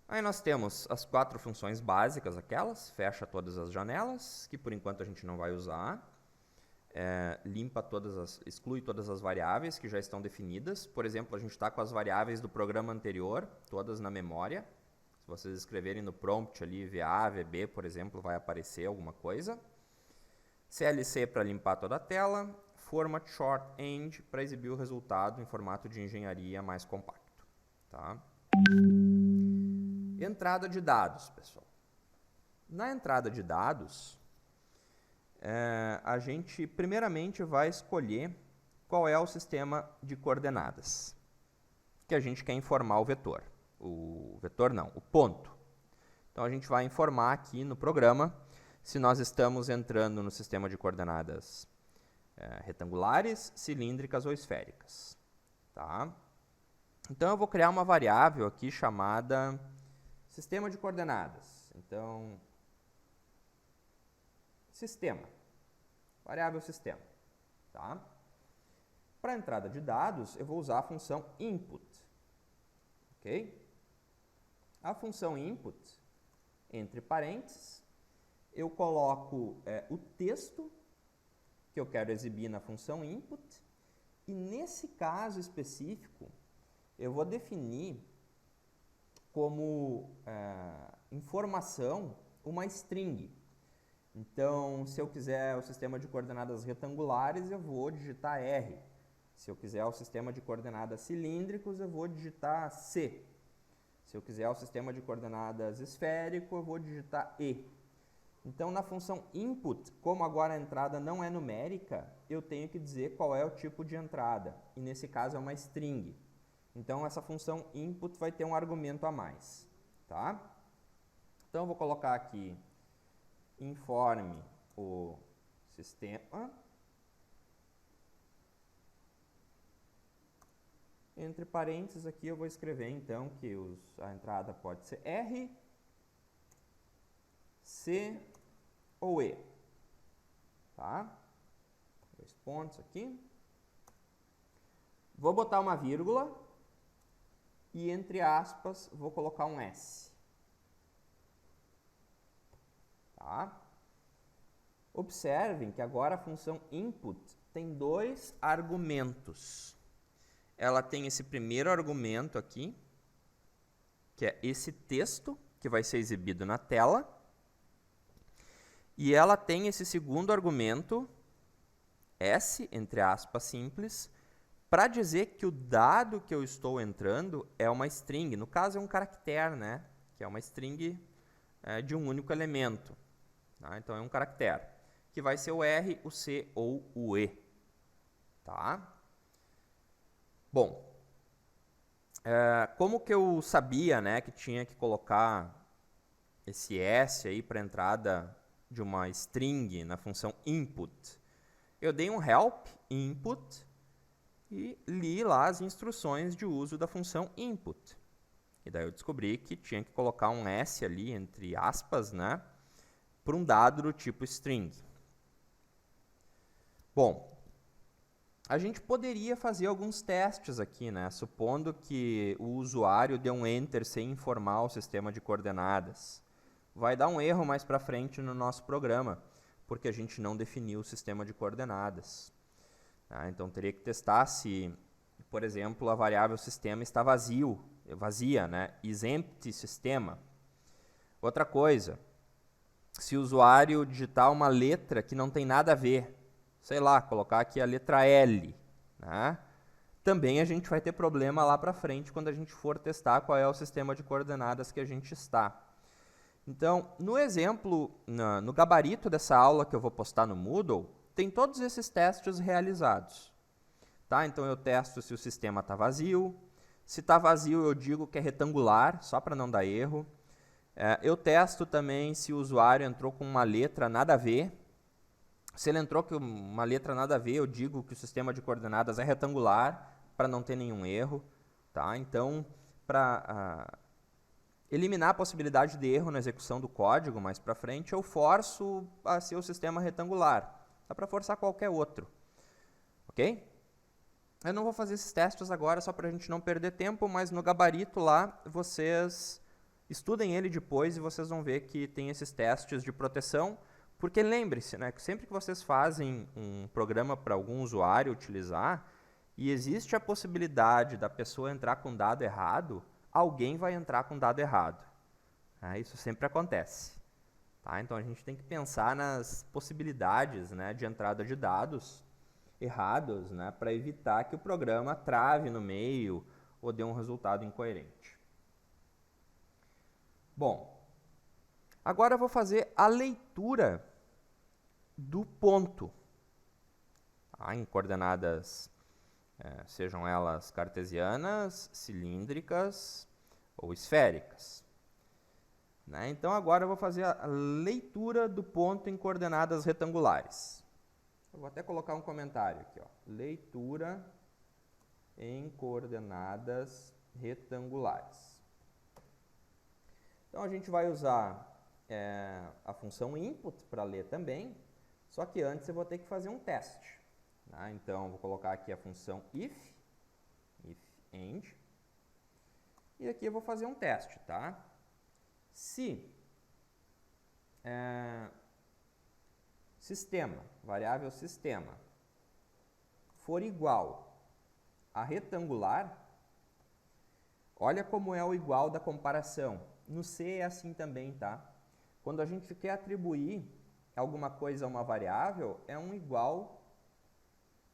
Aí nós temos as 4 funções básicas, aquelas, fecha todas as janelas, que por enquanto a gente não vai usar, exclui todas as variáveis que já estão definidas. Por exemplo, a gente está com as variáveis do programa anterior, todas na memória. Se vocês escreverem no prompt ali, VA, VB, por exemplo, vai aparecer alguma coisa. CLC para limpar toda a tela. Format short end para exibir o resultado em formato de engenharia mais compacto. Tá? Entrada de dados, pessoal. Na entrada de dados, a gente primeiramente vai escolher qual é o sistema de coordenadas que a gente quer informar o vetor. O ponto. Então, a gente vai informar aqui no programa se nós estamos entrando no sistema de coordenadas retangulares, cilíndricas ou esféricas. Tá? Então, eu vou criar uma variável aqui chamada sistema de coordenadas. Então, sistema. Variável sistema. Tá? Para a entrada de dados, eu vou usar a função input. Ok? A função input, entre parênteses, eu coloco o texto que eu quero exibir na função input, e nesse caso específico, eu vou definir como informação uma string. Então, se eu quiser o sistema de coordenadas retangulares, eu vou digitar R. Se eu quiser o sistema de coordenadas cilíndricos, eu vou digitar C. Se eu quiser o sistema de coordenadas esférico, eu vou digitar E. Então, na função input, como agora a entrada não é numérica, eu tenho que dizer qual é o tipo de entrada. E nesse caso é uma string. Então, essa função input vai ter um argumento a mais. Tá? Então, eu vou colocar aqui informe o sistema. Entre parênteses aqui eu vou escrever então que a entrada pode ser R, C ou E. Tá? 2 pontos aqui. Vou botar uma vírgula e entre aspas vou colocar um S. Tá? Observem que agora a função input tem 2 argumentos. Ela tem esse primeiro argumento aqui, que é esse texto que vai ser exibido na tela. E ela tem esse segundo argumento, S, entre aspas, simples, para dizer que o dado que eu estou entrando é uma string. No caso, é um caractere, né? Que é uma string de um único elemento. Tá? Então, é um caractere, que vai ser o R, o C ou o E. Tá? Bom, como que eu sabia, né, que tinha que colocar esse S aí para entrada de uma string na função input? Eu dei um help input e li lá as instruções de uso da função input. E daí eu descobri que tinha que colocar um S ali, entre aspas, né, para um dado do tipo string. Bom, a gente poderia fazer alguns testes aqui, né? Supondo que o usuário dê um enter sem informar o sistema de coordenadas. Vai dar um erro mais para frente no nosso programa, porque a gente não definiu o sistema de coordenadas. Tá? Então, teria que testar se, por exemplo, a variável sistema está vazia, né? Is empty sistema. Outra coisa, se o usuário digitar uma letra que não tem nada a ver, sei lá, colocar aqui a letra L, né? Também a gente vai ter problema lá para frente quando a gente for testar qual é o sistema de coordenadas que a gente está. Então, no exemplo, no gabarito dessa aula que eu vou postar no Moodle, tem todos esses testes realizados. Tá? Então, eu testo se o sistema está vazio. Se está vazio, eu digo que é retangular, só para não dar erro. Eu testo também se o usuário entrou com uma letra nada a ver. Se ele entrou com uma letra nada a ver, eu digo que o sistema de coordenadas é retangular, para não ter nenhum erro. Tá? Então, para eliminar a possibilidade de erro na execução do código mais para frente, eu forço a ser o sistema retangular. Dá para forçar qualquer outro. Ok? Eu não vou fazer esses testes agora só para a gente não perder tempo, mas no gabarito lá, vocês estudem ele depois e vocês vão ver que tem esses testes de proteção, porque lembre-se, né, que sempre que vocês fazem um programa para algum usuário utilizar, e existe a possibilidade da pessoa entrar com dado errado, alguém vai entrar com dado errado. Isso sempre acontece. Tá? Então a gente tem que pensar nas possibilidades, né, de entrada de dados errados, né, para evitar que o programa trave no meio ou dê um resultado incoerente. Bom, agora eu vou fazer a leitura do ponto, tá, em coordenadas, sejam elas cartesianas, cilíndricas ou esféricas. Né? Então agora eu vou fazer a leitura do ponto em coordenadas retangulares. Eu vou até colocar um comentário aqui, ó. Leitura em coordenadas retangulares. Então a gente vai usar a função input para ler também, só que antes eu vou ter que fazer um teste. Né? Então eu vou colocar aqui a função if end, e aqui eu vou fazer um teste, tá? Se sistema, variável sistema, for igual a retangular, olha como é o igual da comparação. No C é assim também, tá? Quando a gente quer atribuir alguma coisa a uma variável, é um igual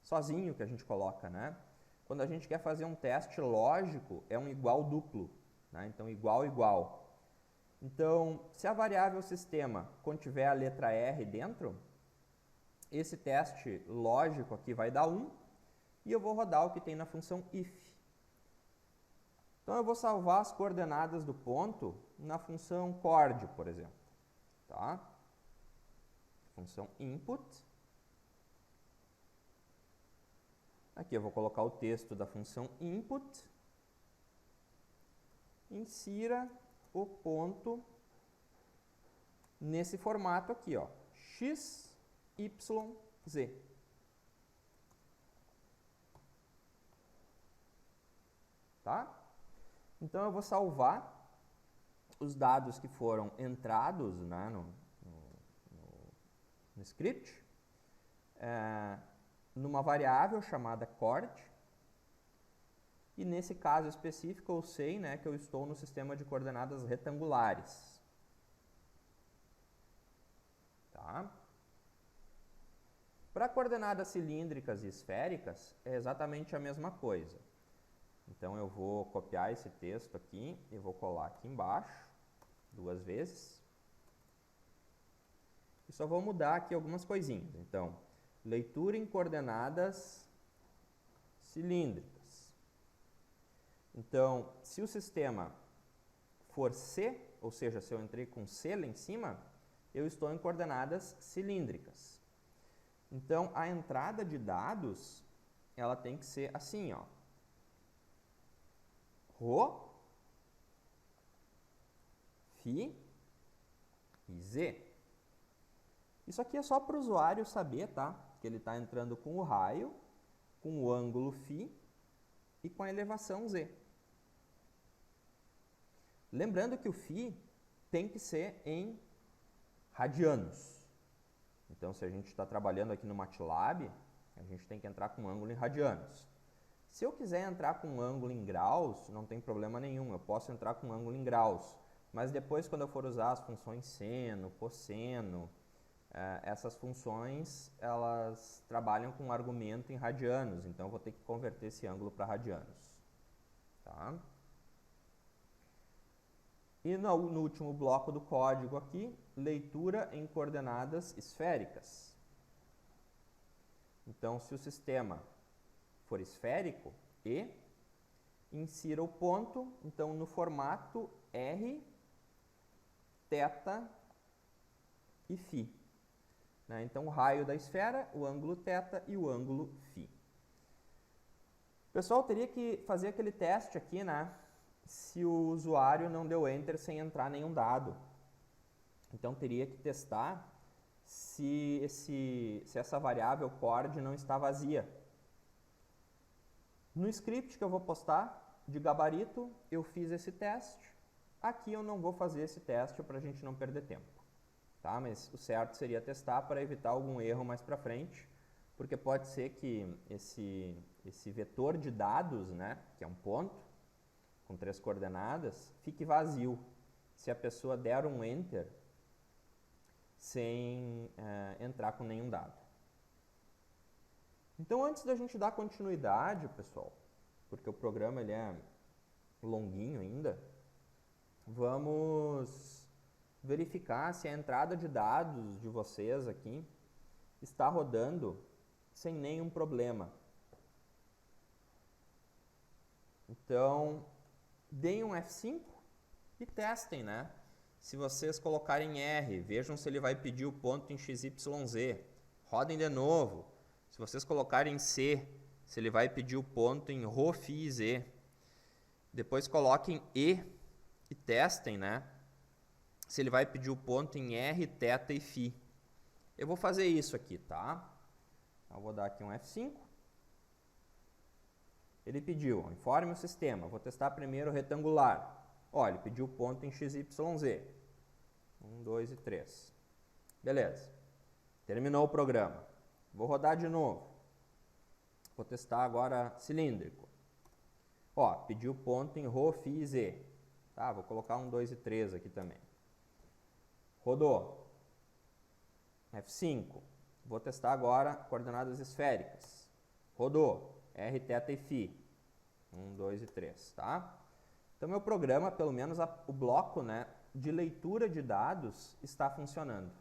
sozinho que a gente coloca, né? Quando a gente quer fazer um teste lógico, é um igual duplo, né? Então, igual, igual. Então, se a variável sistema contiver a letra R dentro, esse teste lógico aqui vai dar 1, e eu vou rodar o que tem na função if. Então, eu vou salvar as coordenadas do ponto na função chord, por exemplo. Tá? Função input. Aqui eu vou colocar o texto da função input. Insira o ponto nesse formato aqui, ó, x, y, z. Tá? Então eu vou salvar os dados que foram entrados, né, no script, numa variável chamada chord. E nesse caso específico eu sei, né, que eu estou no sistema de coordenadas retangulares. Tá? Para coordenadas cilíndricas e esféricas é exatamente a mesma coisa. Então eu vou copiar esse texto aqui e vou colar aqui embaixo 2 vezes. E só vou mudar aqui algumas coisinhas. Então, leitura em coordenadas cilíndricas. Então, se o sistema for C, ou seja, se eu entrei com C lá em cima, eu estou em coordenadas cilíndricas. Então, a entrada de dados, ela tem que ser assim, ó. Rho, Φ e Z. Isso aqui é só para o usuário saber, tá? Que ele está entrando com o raio, com o ângulo Φ e com a elevação Z. Lembrando que o Φ tem que ser em radianos. Então, se a gente está trabalhando aqui no MATLAB, a gente tem que entrar com um ângulo em radianos. Se eu quiser entrar com um ângulo em graus, não tem problema nenhum. Eu posso entrar com um ângulo em graus. mas depois quando eu for usar as funções seno, cosseno, essas funções elas trabalham com argumento em radianos, então eu vou ter que converter esse ângulo para radianos. Tá? E no último bloco do código aqui, leitura em coordenadas esféricas. Então, se o sistema for esférico, insira o ponto, então, no formato R, θ e φ. Né? Então, o raio da esfera, o ângulo θ e o ângulo φ. O pessoal teria que fazer aquele teste aqui, né? Se o usuário não deu Enter sem entrar nenhum dado. Então, teria que testar se essa variável chord não está vazia. No script que eu vou postar de gabarito, eu fiz esse teste. Aqui eu não vou fazer esse teste para a gente não perder tempo. Tá? Mas o certo seria testar para evitar algum erro mais para frente, porque pode ser que esse vetor de dados, né, que é um ponto, com 3 coordenadas, fique vazio se a pessoa der um Enter sem entrar com nenhum dado. Então, antes da gente dar continuidade, pessoal, porque o programa ele é longuinho ainda, vamos verificar se a entrada de dados de vocês aqui está rodando sem nenhum problema. Então, deem um F5 e testem, né? Se vocês colocarem R, vejam se ele vai pedir o ponto em XYZ. Rodem de novo. Se vocês colocarem C, se ele vai pedir o ponto em Rho, Φ e Z. Depois coloquem E e testem, né? Se ele vai pedir o ponto em R, θ e Φ. Eu vou fazer isso aqui, tá? Eu vou dar aqui um F5. Ele pediu, informe o sistema. Vou testar primeiro o retangular. Olha, ele pediu o ponto em XYZ. 1, 2 e 3. Beleza. Terminou o programa. Vou rodar de novo. Vou testar agora cilíndrico. Ó, pediu ponto em Rho, Φ e Z. Tá, vou colocar 1, 2 e 3 aqui também. Rodou. F5. Vou testar agora coordenadas esféricas. Rodou. R, θ e Φ. 1, 2 e 3, tá? Então, meu programa, pelo menos o bloco, né, de leitura de dados está funcionando.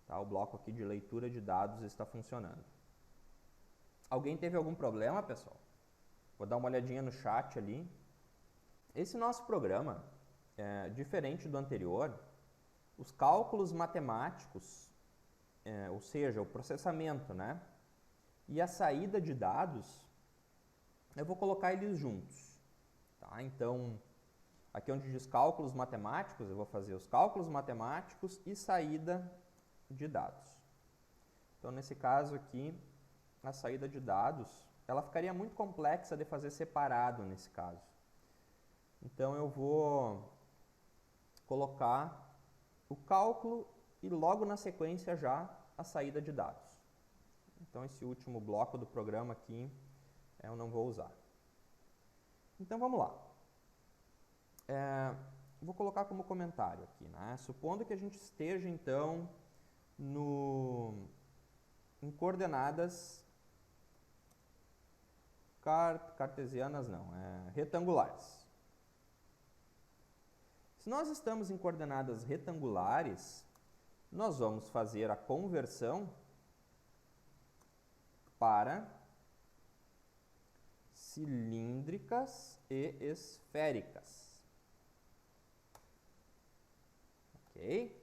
Tá? O bloco aqui de leitura de dados está funcionando. Alguém teve algum problema, pessoal? Vou dar uma olhadinha no chat ali. Esse nosso programa, diferente do anterior, os cálculos matemáticos, ou seja, o processamento, né, e a saída de dados, eu vou colocar eles juntos. Tá? Então, aqui onde diz cálculos matemáticos, eu vou fazer os cálculos matemáticos e saída de dados. Então, nesse caso aqui, a saída de dados, ela ficaria muito complexa de fazer separado nesse caso. Então, eu vou colocar o cálculo e logo na sequência já a saída de dados. Então, esse último bloco do programa aqui eu não vou usar. Então, vamos lá. Vou colocar como comentário aqui, né? Supondo que a gente esteja, então, em coordenadas cartesianas, não, retangulares. Se nós estamos em coordenadas retangulares, nós vamos fazer a conversão para cilíndricas e esféricas. Ok?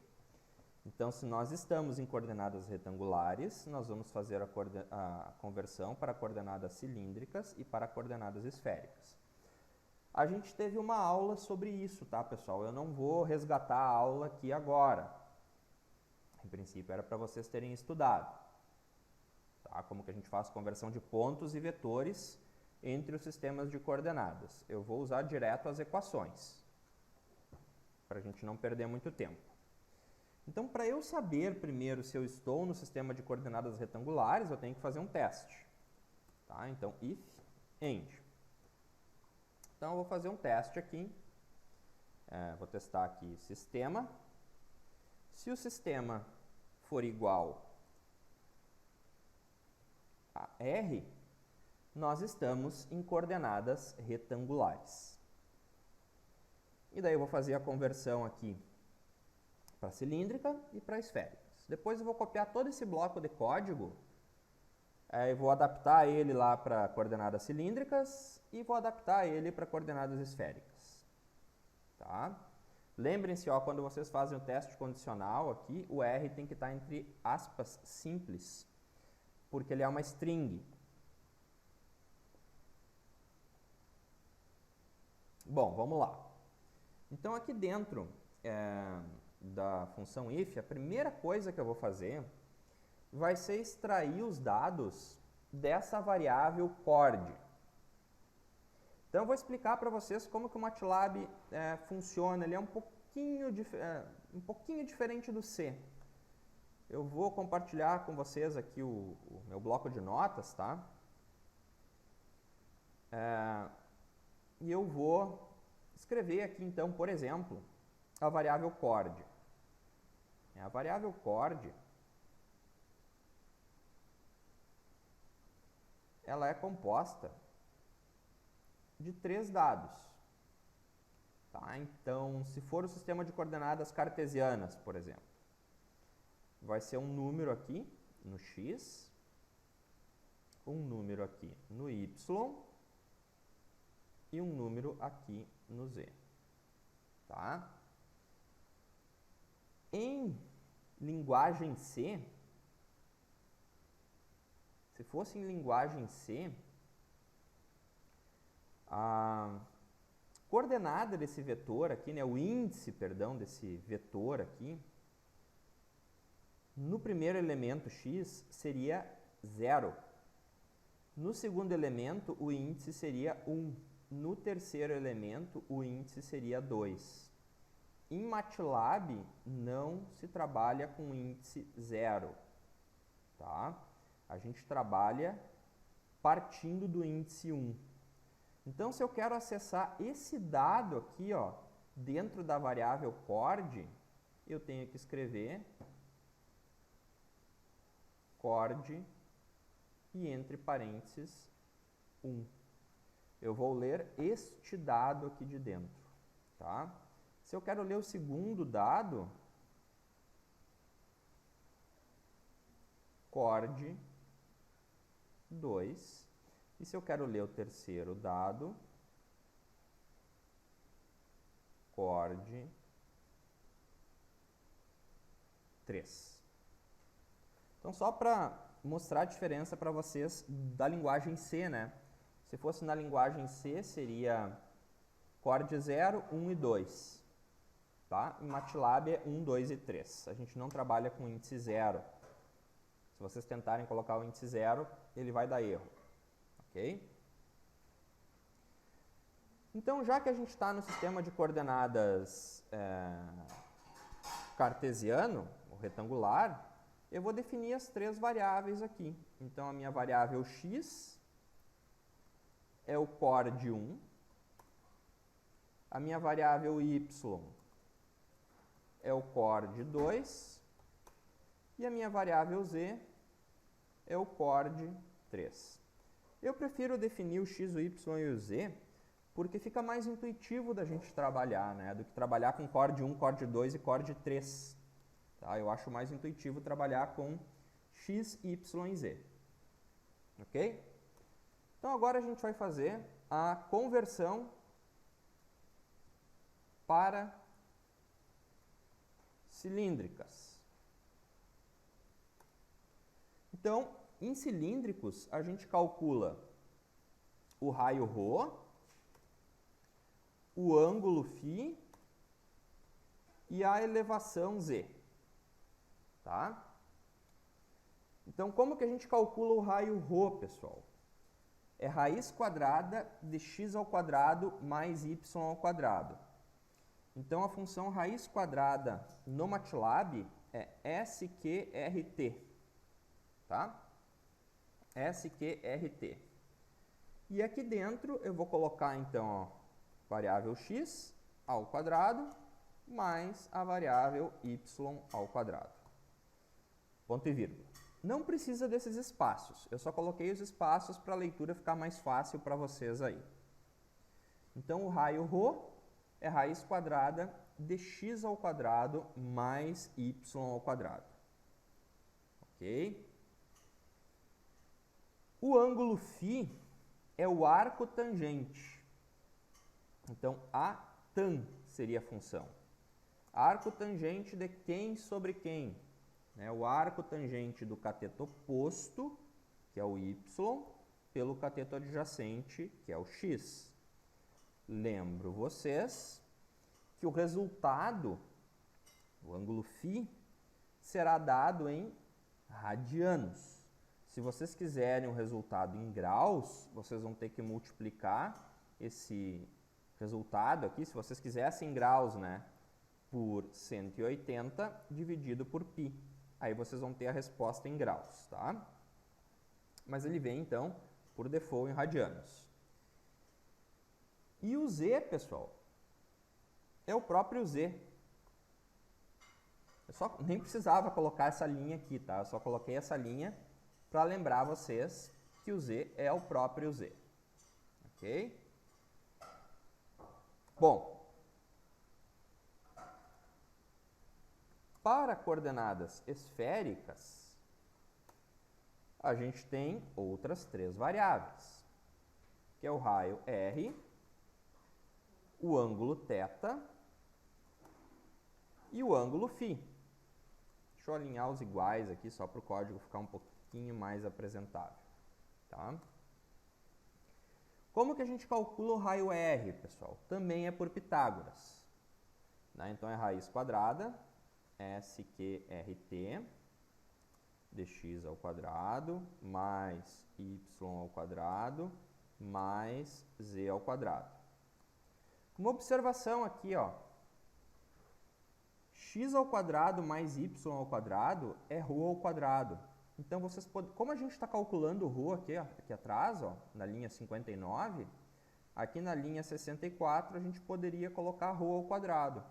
Então, se nós estamos em coordenadas retangulares, nós vamos fazer a conversão para coordenadas cilíndricas e para coordenadas esféricas. A gente teve uma aula sobre isso, tá, pessoal? Eu não vou resgatar a aula aqui agora. Em princípio, era para vocês terem estudado. Tá? Como que a gente faz conversão de pontos e vetores entre os sistemas de coordenadas. Eu vou usar direto as equações, para a gente não perder muito tempo. Então, para eu saber primeiro se eu estou no sistema de coordenadas retangulares, eu tenho que fazer um teste. Tá? Então, if, end. Então, eu vou fazer um teste aqui. Vou testar aqui sistema. Se o sistema for igual a R, nós estamos em coordenadas retangulares. E daí eu vou fazer a conversão aqui para cilíndrica e para esféricas. Depois eu vou copiar todo esse bloco de código e vou adaptar ele lá para coordenadas cilíndricas e vou adaptar ele para coordenadas esféricas. Tá? Lembrem-se, quando vocês fazem o teste condicional aqui, o R tem que estar entre aspas simples, porque ele é uma string. Bom, vamos lá. Então, aqui dentro da função if, a primeira coisa que eu vou fazer vai ser extrair os dados dessa variável chord. Então, eu vou explicar para vocês como que o MATLAB funciona. Ele é um pouquinho diferente do C. Eu vou compartilhar com vocês aqui o meu bloco de notas, tá? E eu vou escrever aqui, então, por exemplo, a variável chord. A variável chord, ela é composta de 3 dados. Tá? Então, se for o sistema de coordenadas cartesianas, por exemplo, vai ser um número aqui no x, um número aqui no y e um número aqui no z. Tá? Em linguagem C, se fosse em linguagem C, a coordenada desse vetor aqui, o índice, perdão, desse vetor aqui, no primeiro elemento x seria 0. No segundo elemento, o índice seria 1. No terceiro elemento, o índice seria 2. Em MATLAB, não se trabalha com índice 0. Tá? A gente trabalha partindo do índice 1. Então, se eu quero acessar esse dado aqui, dentro da variável chord, eu tenho que escrever chord e entre parênteses 1. Eu vou ler este dado aqui de dentro. Tá? Se eu quero ler o segundo dado, chord 2. E se eu quero ler o terceiro dado, chord 3. Então, só para mostrar a diferença para vocês da linguagem C, né? Se fosse na linguagem C, seria chord 0, 1 e 2. Tá? Em MATLAB é 1, 2 e 3. A gente não trabalha com índice 0. Se vocês tentarem colocar o índice 0, ele vai dar erro. Ok? Então, já que a gente está no sistema de coordenadas cartesiano, ou retangular, eu vou definir as 3 variáveis aqui. Então, a minha variável x é o chord 1, a minha variável y é o chord 2 e a minha variável z é o chord 3. Eu prefiro definir o x, o y e o z porque fica mais intuitivo da gente trabalhar, né, do que trabalhar com chord 1, chord 2 e chord 3. Tá? Eu acho mais intuitivo trabalhar com x, y e z. Ok? Então, agora a gente vai fazer a conversão para cilíndricas. Então, em cilíndricos, a gente calcula o raio ρ, o ângulo φ e a elevação z. Tá? Então, como que a gente calcula o raio ρ, pessoal? É raiz quadrada de x ao quadrado mais y ao quadrado. Então, a função raiz quadrada no MATLAB é sqrt. Tá? sqrt. E aqui dentro eu vou colocar, então, variável x ao quadrado mais a variável y ao quadrado. Ponto e vírgula. Não precisa desses espaços, eu só coloquei os espaços para a leitura ficar mais fácil para vocês aí. Então, o raio ρ é raiz quadrada de x ao quadrado mais y ao quadrado. Ok? O ângulo φ é o arco tangente. Então, a tan seria a função. Arco tangente de quem sobre quem? O arco tangente do cateto oposto, que é o y, pelo cateto adjacente, que é o x. Lembro vocês que o resultado, o ângulo φ, será dado em radianos. Se vocês quiserem o resultado em graus, vocês vão ter que multiplicar esse resultado aqui, se vocês quisessem em graus, né, por 180 dividido por π. Aí vocês vão ter a resposta em graus, tá? Mas ele vem, então, por default em radianos. E o z, pessoal, é o próprio z. Eu nem precisava colocar essa linha aqui, tá? Eu só coloquei essa linha para lembrar vocês que o z é o próprio z. Ok? Bom, para coordenadas esféricas, a gente tem outras três variáveis, que é o raio r, o ângulo θ e o ângulo φ. Deixa eu alinhar os iguais aqui, só para o código ficar um pouquinho mais apresentável. Tá? Como que a gente calcula o raio r, pessoal? Também é por Pitágoras. Né? Então, é raiz quadrada, SQRT, dx ao quadrado, mais y ao quadrado, mais z ao quadrado. Uma observação aqui, ó. X ao quadrado mais y ao quadrado é ρ ao quadrado. Então, vocês podem, como a gente está calculando o ρ aqui atrás, ó, na linha 59, aqui na linha 64 a gente poderia colocar ρ ao quadrado.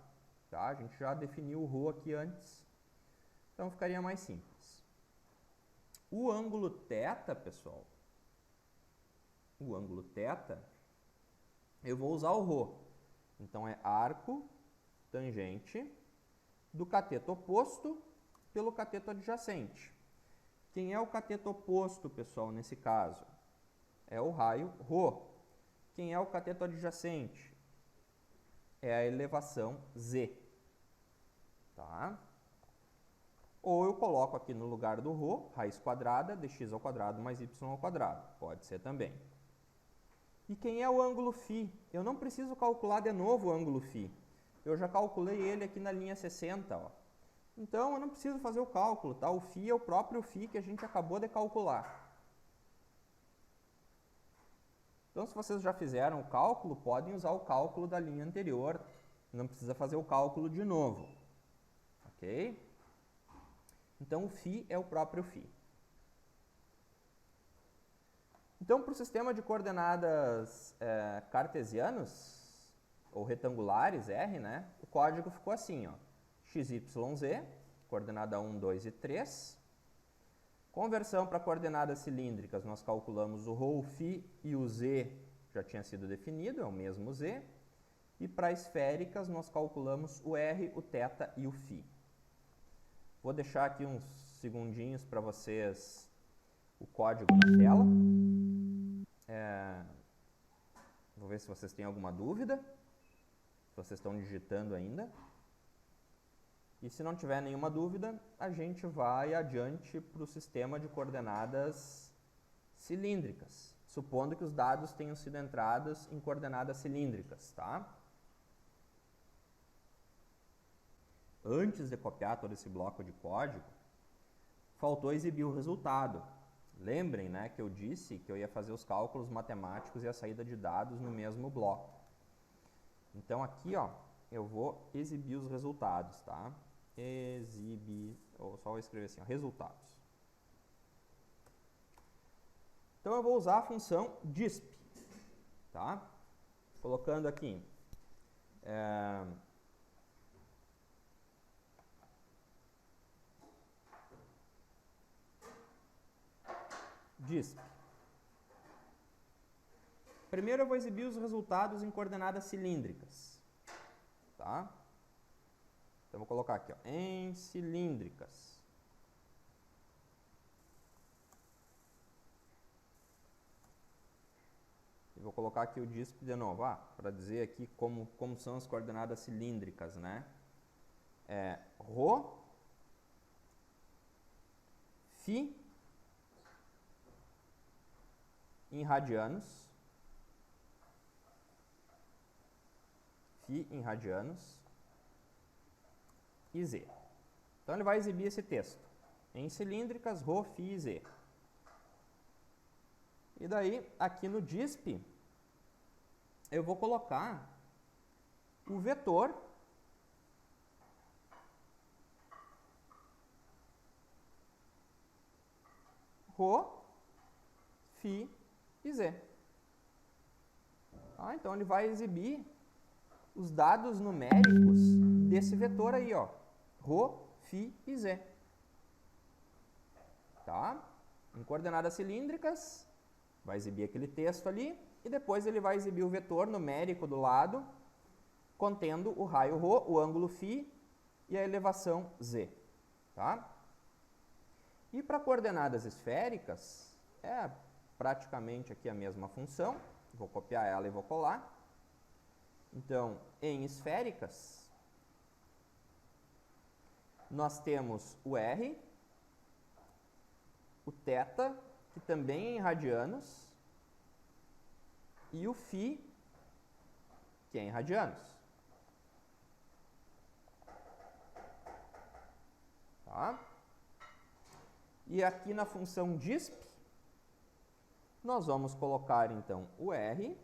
Tá? A gente já definiu o ρ aqui antes, então ficaria mais simples. O ângulo θ, pessoal, o ângulo θ, eu vou usar o ρ. Então, é arco tangente do cateto oposto pelo cateto adjacente. Quem é o cateto oposto, pessoal, nesse caso? É o raio ρ. Quem é o cateto adjacente? É a elevação z. Tá? Ou eu coloco aqui no lugar do ρ, raiz quadrada de x ao quadrado mais y ao quadrado. Pode ser também. E quem é o ângulo φ? Eu não preciso calcular de novo o ângulo φ. Eu já calculei ele aqui na linha 60, ó. Então, eu não preciso fazer o cálculo, tá? O φ é o próprio φ que a gente acabou de calcular. Então, se vocês já fizeram o cálculo, podem usar o cálculo da linha anterior. Não precisa fazer o cálculo de novo. Ok? Então, o φ é o próprio φ. Então, para o sistema de coordenadas cartesianos, ou retangulares, R, né? O código ficou assim, ó. XYZ, coordenada 1, 2 e 3. Conversão para coordenadas cilíndricas, nós calculamos o ρ, o φ e o z já tinha sido definido, é o mesmo z. E para esféricas, nós calculamos o r, o θ e o φ. Vou deixar aqui uns segundinhos para vocês o código na tela. Vou ver se vocês têm alguma dúvida, se vocês estão digitando ainda. E se não tiver nenhuma dúvida, a gente vai adiante para o sistema de coordenadas cilíndricas, supondo que os dados tenham sido entrados em coordenadas cilíndricas, tá? Antes de copiar todo esse bloco de código, faltou exibir o resultado. Lembrem, né, que eu disse que eu ia fazer os cálculos matemáticos e a saída de dados no mesmo bloco. Então, aqui, ó, eu vou exibir os resultados, tá? Ou só vou escrever assim, ó, resultados. Então, eu vou usar a função disp, tá? Colocando aqui DISP. Primeiro eu vou exibir os resultados em coordenadas cilíndricas. Tá? Então eu vou colocar aqui, ó, em cilíndricas. E vou colocar aqui o DISP de novo, para dizer aqui como são as coordenadas cilíndricas, né? Rho, Φ em radianos, Φ em radianos e Z. Então ele vai exibir esse texto em cilíndricas, Rho, Φ e Z. E daí, aqui no DISP, eu vou colocar o vetor Rho, Φ e Z. Então ele vai exibir os dados numéricos desse vetor aí, ó, Rho, Φ e Z. Tá? Em coordenadas cilíndricas, vai exibir aquele texto ali, e depois ele vai exibir o vetor numérico do lado, contendo o raio Rho, o ângulo Φ e a elevação Z. Tá? E para coordenadas esféricas, é praticamente aqui a mesma função. Vou copiar ela e vou colar. Então, em esféricas, nós temos o R, o θ, que também é em radianos, e o Φ, que é em radianos. Tá? E aqui na função DISP, nós vamos colocar então o R,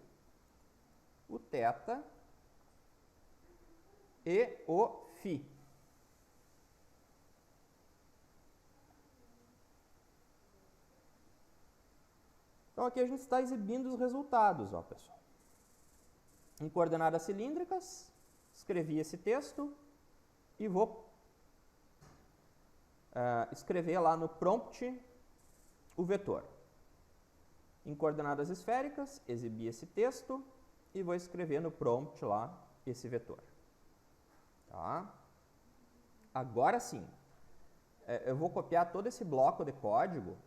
o θ e o Φ. Então aqui a gente está exibindo os resultados, ó, pessoal. Em coordenadas cilíndricas, escrevi esse texto e vou escrever lá no prompt o vetor. Em coordenadas esféricas, exibi esse texto e vou escrever no prompt lá esse vetor. Tá? Agora sim, eu vou copiar todo esse bloco de código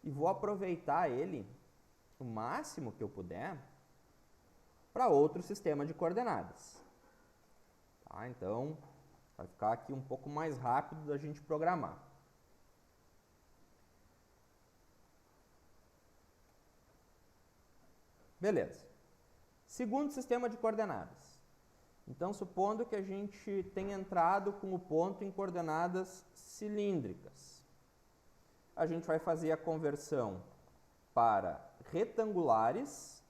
e vou aproveitar ele o máximo que eu puder para outro sistema de coordenadas. Tá? Então, vai ficar aqui um pouco mais rápido da gente programar. Beleza. Segundo sistema de coordenadas. Então, supondo que a gente tenha entrado com o ponto em coordenadas cilíndricas, a gente vai fazer a conversão para retangulares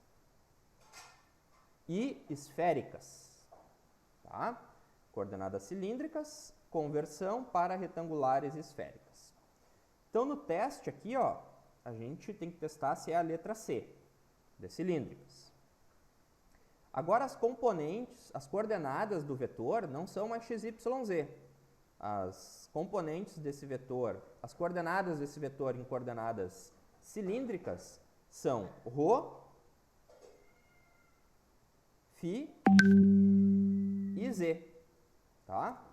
e esféricas. Tá? Coordenadas cilíndricas, conversão para retangulares e esféricas. Então, no teste aqui, ó, a gente tem que testar se é a letra C, de cilíndricas. Agora, as componentes, as coordenadas do vetor não são mais x, y, z. As componentes desse vetor, as coordenadas desse vetor em coordenadas cilíndricas são Rho, Φ e Z. Tá?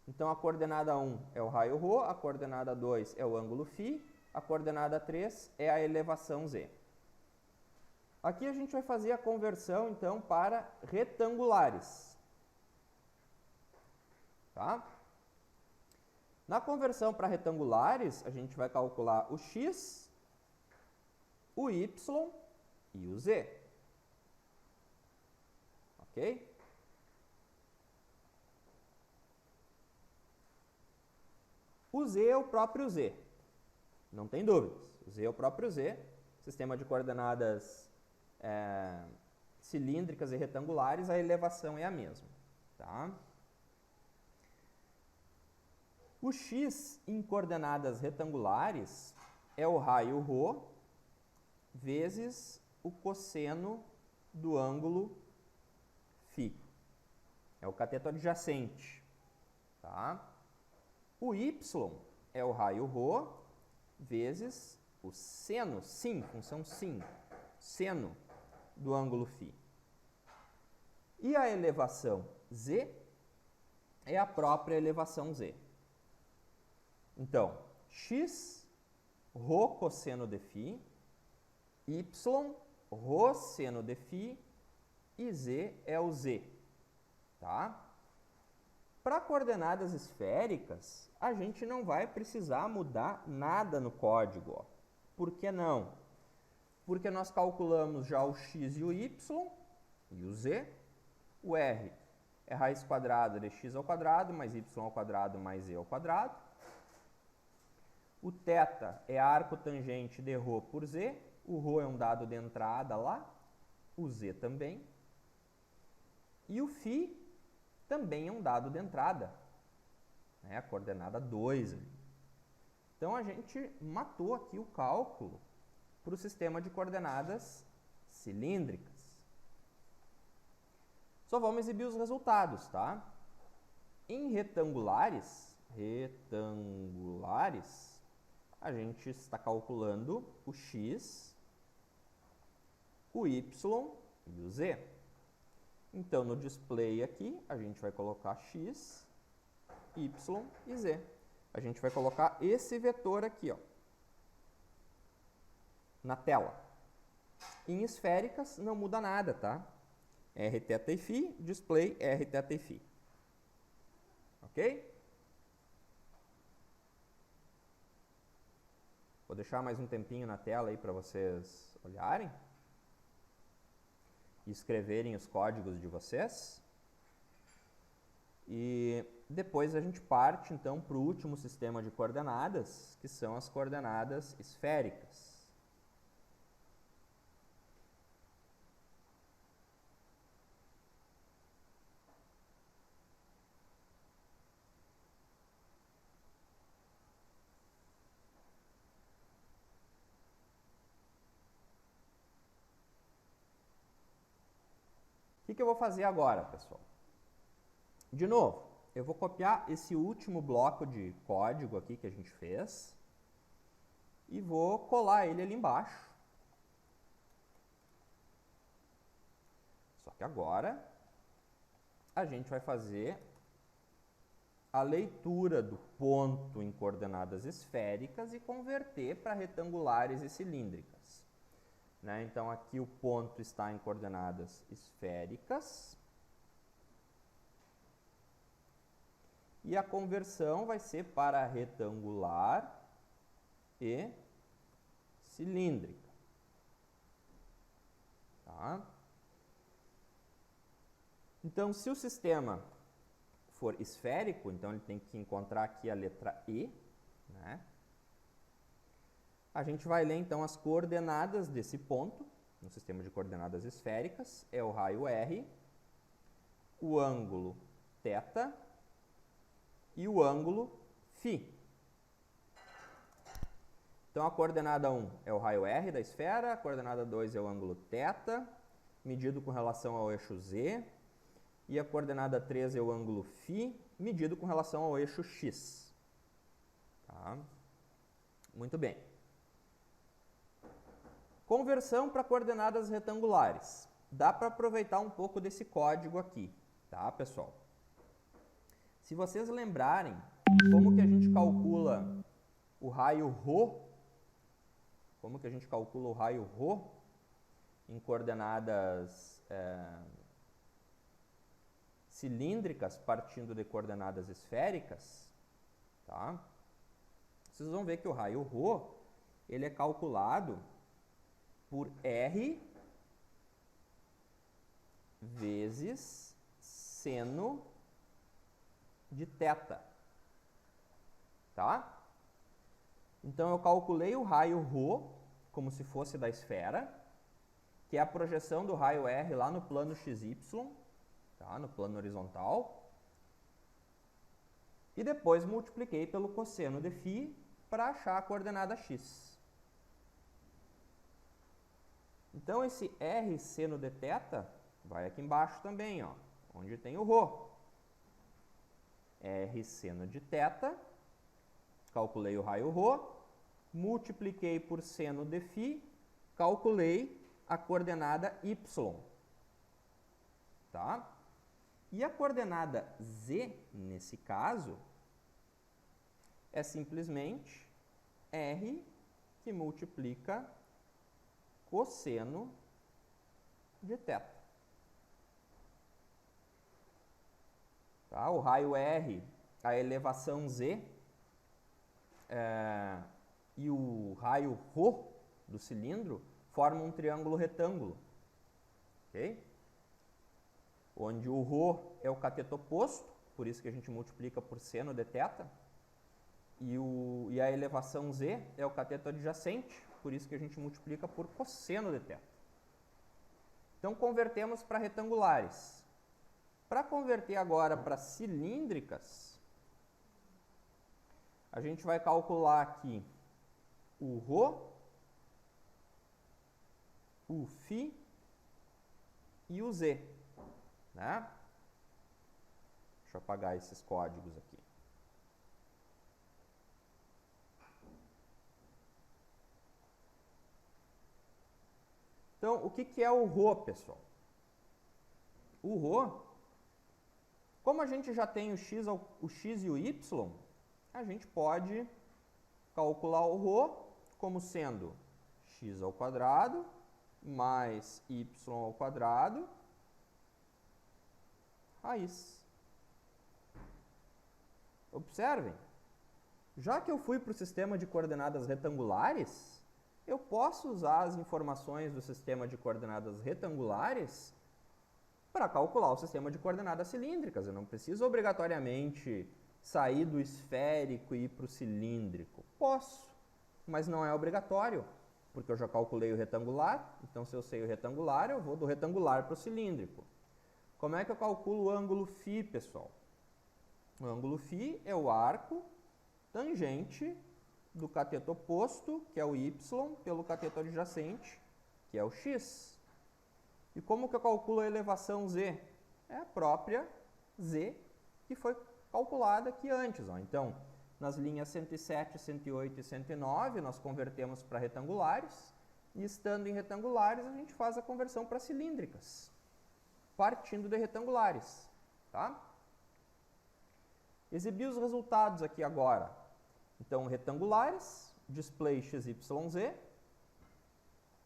Então, a coordenada 1 é o raio Rho, a coordenada 2 é o ângulo Φ, a coordenada 3 é a elevação Z. Aqui a gente vai fazer a conversão, então, para retangulares. Tá? Na conversão para retangulares, a gente vai calcular o x, o y e o z. Ok? O z é o próprio z. Não tem dúvidas. O z é o próprio z. Sistema de coordenadas cilíndricas e retangulares, a elevação é a mesma. Tá? O x em coordenadas retangulares é o raio Rho vezes o cosseno do ângulo Φ. é o cateto adjacente, tá? O y é o raio ρ vezes o seno, função sin, seno do ângulo φ. E a elevação z é a própria elevação z. Então, x ρ cosseno de φ, y ρ seno de φ e z é o z, tá? Para coordenadas esféricas, a gente não vai precisar mudar nada no código. Ó. Por que não? Porque nós calculamos já o x e o y e o z. O r é raiz quadrada de x ao quadrado mais y ao quadrado mais z ao quadrado. O θ é arco tangente de ρ por z. O ρ é um dado de entrada lá. O z também. E o φ também é um dado de entrada, né? A coordenada 2 ali. Então, a gente matou aqui o cálculo para o sistema de coordenadas cilíndricas. Só vamos exibir os resultados, tá? Em retangulares, a gente está calculando o x, o y e o z. Então, no display aqui, a gente vai colocar x, y e z. A gente vai colocar esse vetor aqui, ó, na tela. Em esféricas, não muda nada, tá? R, θ e φ, display R, θ e φ. Ok? Vou deixar mais um tempinho na tela aí para vocês olharem e escreverem os códigos de vocês. E depois a gente parte, então, para o último sistema de coordenadas, que são as coordenadas esféricas. O que eu vou fazer agora, pessoal? De novo, eu vou copiar esse último bloco de código aqui que a gente fez e vou colar ele ali embaixo. Só que agora a gente vai fazer a leitura do ponto em coordenadas esféricas e converter para retangulares e cilíndricas. Né? Então, aqui o ponto está em coordenadas esféricas. E a conversão vai ser para retangular e cilíndrica. Tá? Então, se o sistema for esférico, então ele tem que encontrar aqui a letra E, né? A gente vai ler, então, as coordenadas desse ponto, no sistema de coordenadas esféricas, é o raio R, o ângulo θ e o ângulo φ. Então, a coordenada 1 é o raio R da esfera, a coordenada 2 é o ângulo θ, medido com relação ao eixo Z, e a coordenada 3 é o ângulo φ, medido com relação ao eixo X. Tá? Muito bem. Conversão para coordenadas retangulares. Dá para aproveitar um pouco desse código aqui, tá, pessoal? Se vocês lembrarem como que a gente calcula o raio ρ, em coordenadas cilíndricas partindo de coordenadas esféricas, tá? Vocês vão ver que o raio ρ, ele é calculado por R vezes seno de θ, tá? Então, eu calculei o raio ρ como se fosse da esfera, que é a projeção do raio R lá no plano XY, tá? No plano horizontal, e depois multipliquei pelo cosseno de φ para achar a coordenada x. Então, esse R seno de θ vai aqui embaixo também, ó, onde tem o ρ. R seno de θ, calculei o raio ρ, multipliquei por seno de φ, calculei a coordenada y. Tá? E a coordenada z, nesse caso, é simplesmente R que multiplica cosseno de θ. Tá? O raio R, a elevação z, e o raio ρ do cilindro formam um triângulo retângulo. Okay? Onde o ρ é o cateto oposto, por isso que a gente multiplica por seno de θ, e a elevação z é o cateto adjacente, por isso que a gente multiplica por cosseno de θ. Então, convertemos para retangulares. Para converter agora para cilíndricas, a gente vai calcular aqui o ρ, o φ e o z. Né? Deixa eu apagar esses códigos aqui. Então, o que é o ρ, pessoal? O ρ, como a gente já tem o x e o y, a gente pode calcular o ρ como sendo x ao quadrado mais y ao quadrado raiz. Observem, já que eu fui para o sistema de coordenadas retangulares, eu posso usar as informações do sistema de coordenadas retangulares para calcular o sistema de coordenadas cilíndricas. Eu não preciso obrigatoriamente sair do esférico e ir para o cilíndrico. Posso, mas não é obrigatório, porque eu já calculei o retangular, então se eu sei o retangular, eu vou do retangular para o cilíndrico. Como é que eu calculo o ângulo φ, pessoal? O ângulo φ é o arco tangente do cateto oposto, que é o y, pelo cateto adjacente, que é o x. E como que eu calculo a elevação z? É a própria z que foi calculada aqui antes. Ó. Então, nas linhas 107, 108 e 109, nós convertemos para retangulares, e estando em retangulares, a gente faz a conversão para cilíndricas, partindo de retangulares. Tá? Exibir os resultados aqui agora. Então, retangulares, display x, y, z,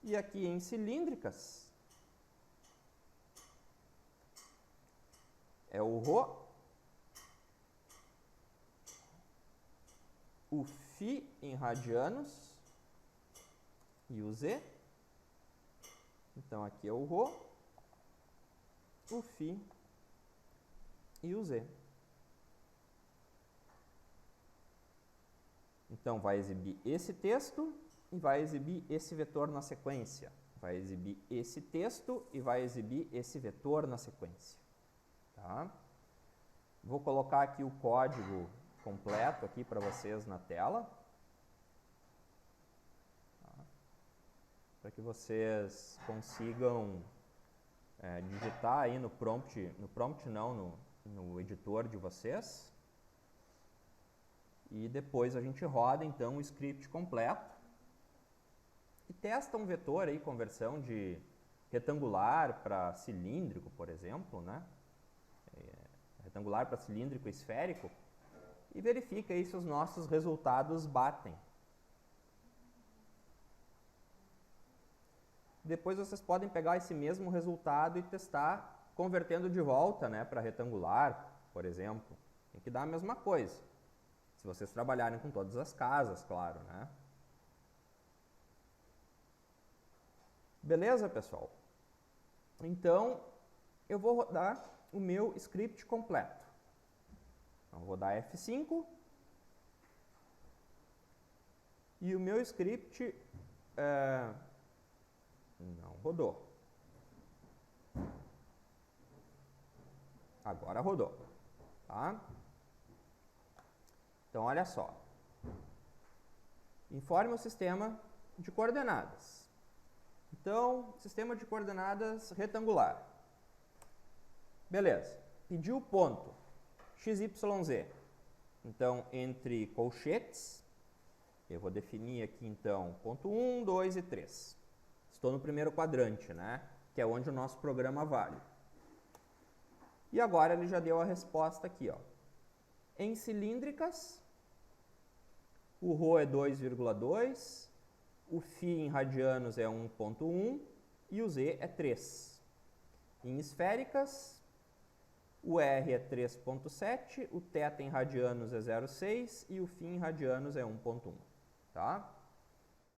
e aqui em cilíndricas, é o ρ, o φ em radianos e o z. Então, aqui é o ρ, o φ e o z. Então, vai exibir esse texto e vai exibir esse vetor na sequência. Vai exibir esse texto e vai exibir esse vetor na sequência. Tá? Vou colocar aqui o código completo aqui para vocês na tela. Tá? Para que vocês consigam digitar aí no editor de vocês. E depois a gente roda, então, o script completo e testa um vetor aí, conversão de retangular para cilíndrico, por exemplo, né? Retangular para cilíndrico e esférico, e verifica aí se os nossos resultados batem. Depois vocês podem pegar esse mesmo resultado e testar convertendo de volta, né, para retangular, por exemplo. Tem que dar a mesma coisa. Se vocês trabalharem com todas as casas, claro, né? Beleza, pessoal? Então, eu vou rodar o meu script completo. Então, vou dar F5. E o meu script não rodou. Agora rodou. Tá? Então, olha só. Informe o sistema de coordenadas. Então, sistema de coordenadas retangular. Beleza. Pediu o ponto. XYZ. Então, entre colchetes, eu vou definir aqui, então, ponto 1, 2 e 3. Estou no primeiro quadrante, né? Que é onde o nosso programa vale. E agora ele já deu a resposta aqui, ó. Em cilíndricas, o ρ é 2,2, o φ em radianos é 1,1 e o z é 3. Em esféricas, o R é 3,7, o θ em radianos é 0,6 e o φ em radianos é 1,1. Tá?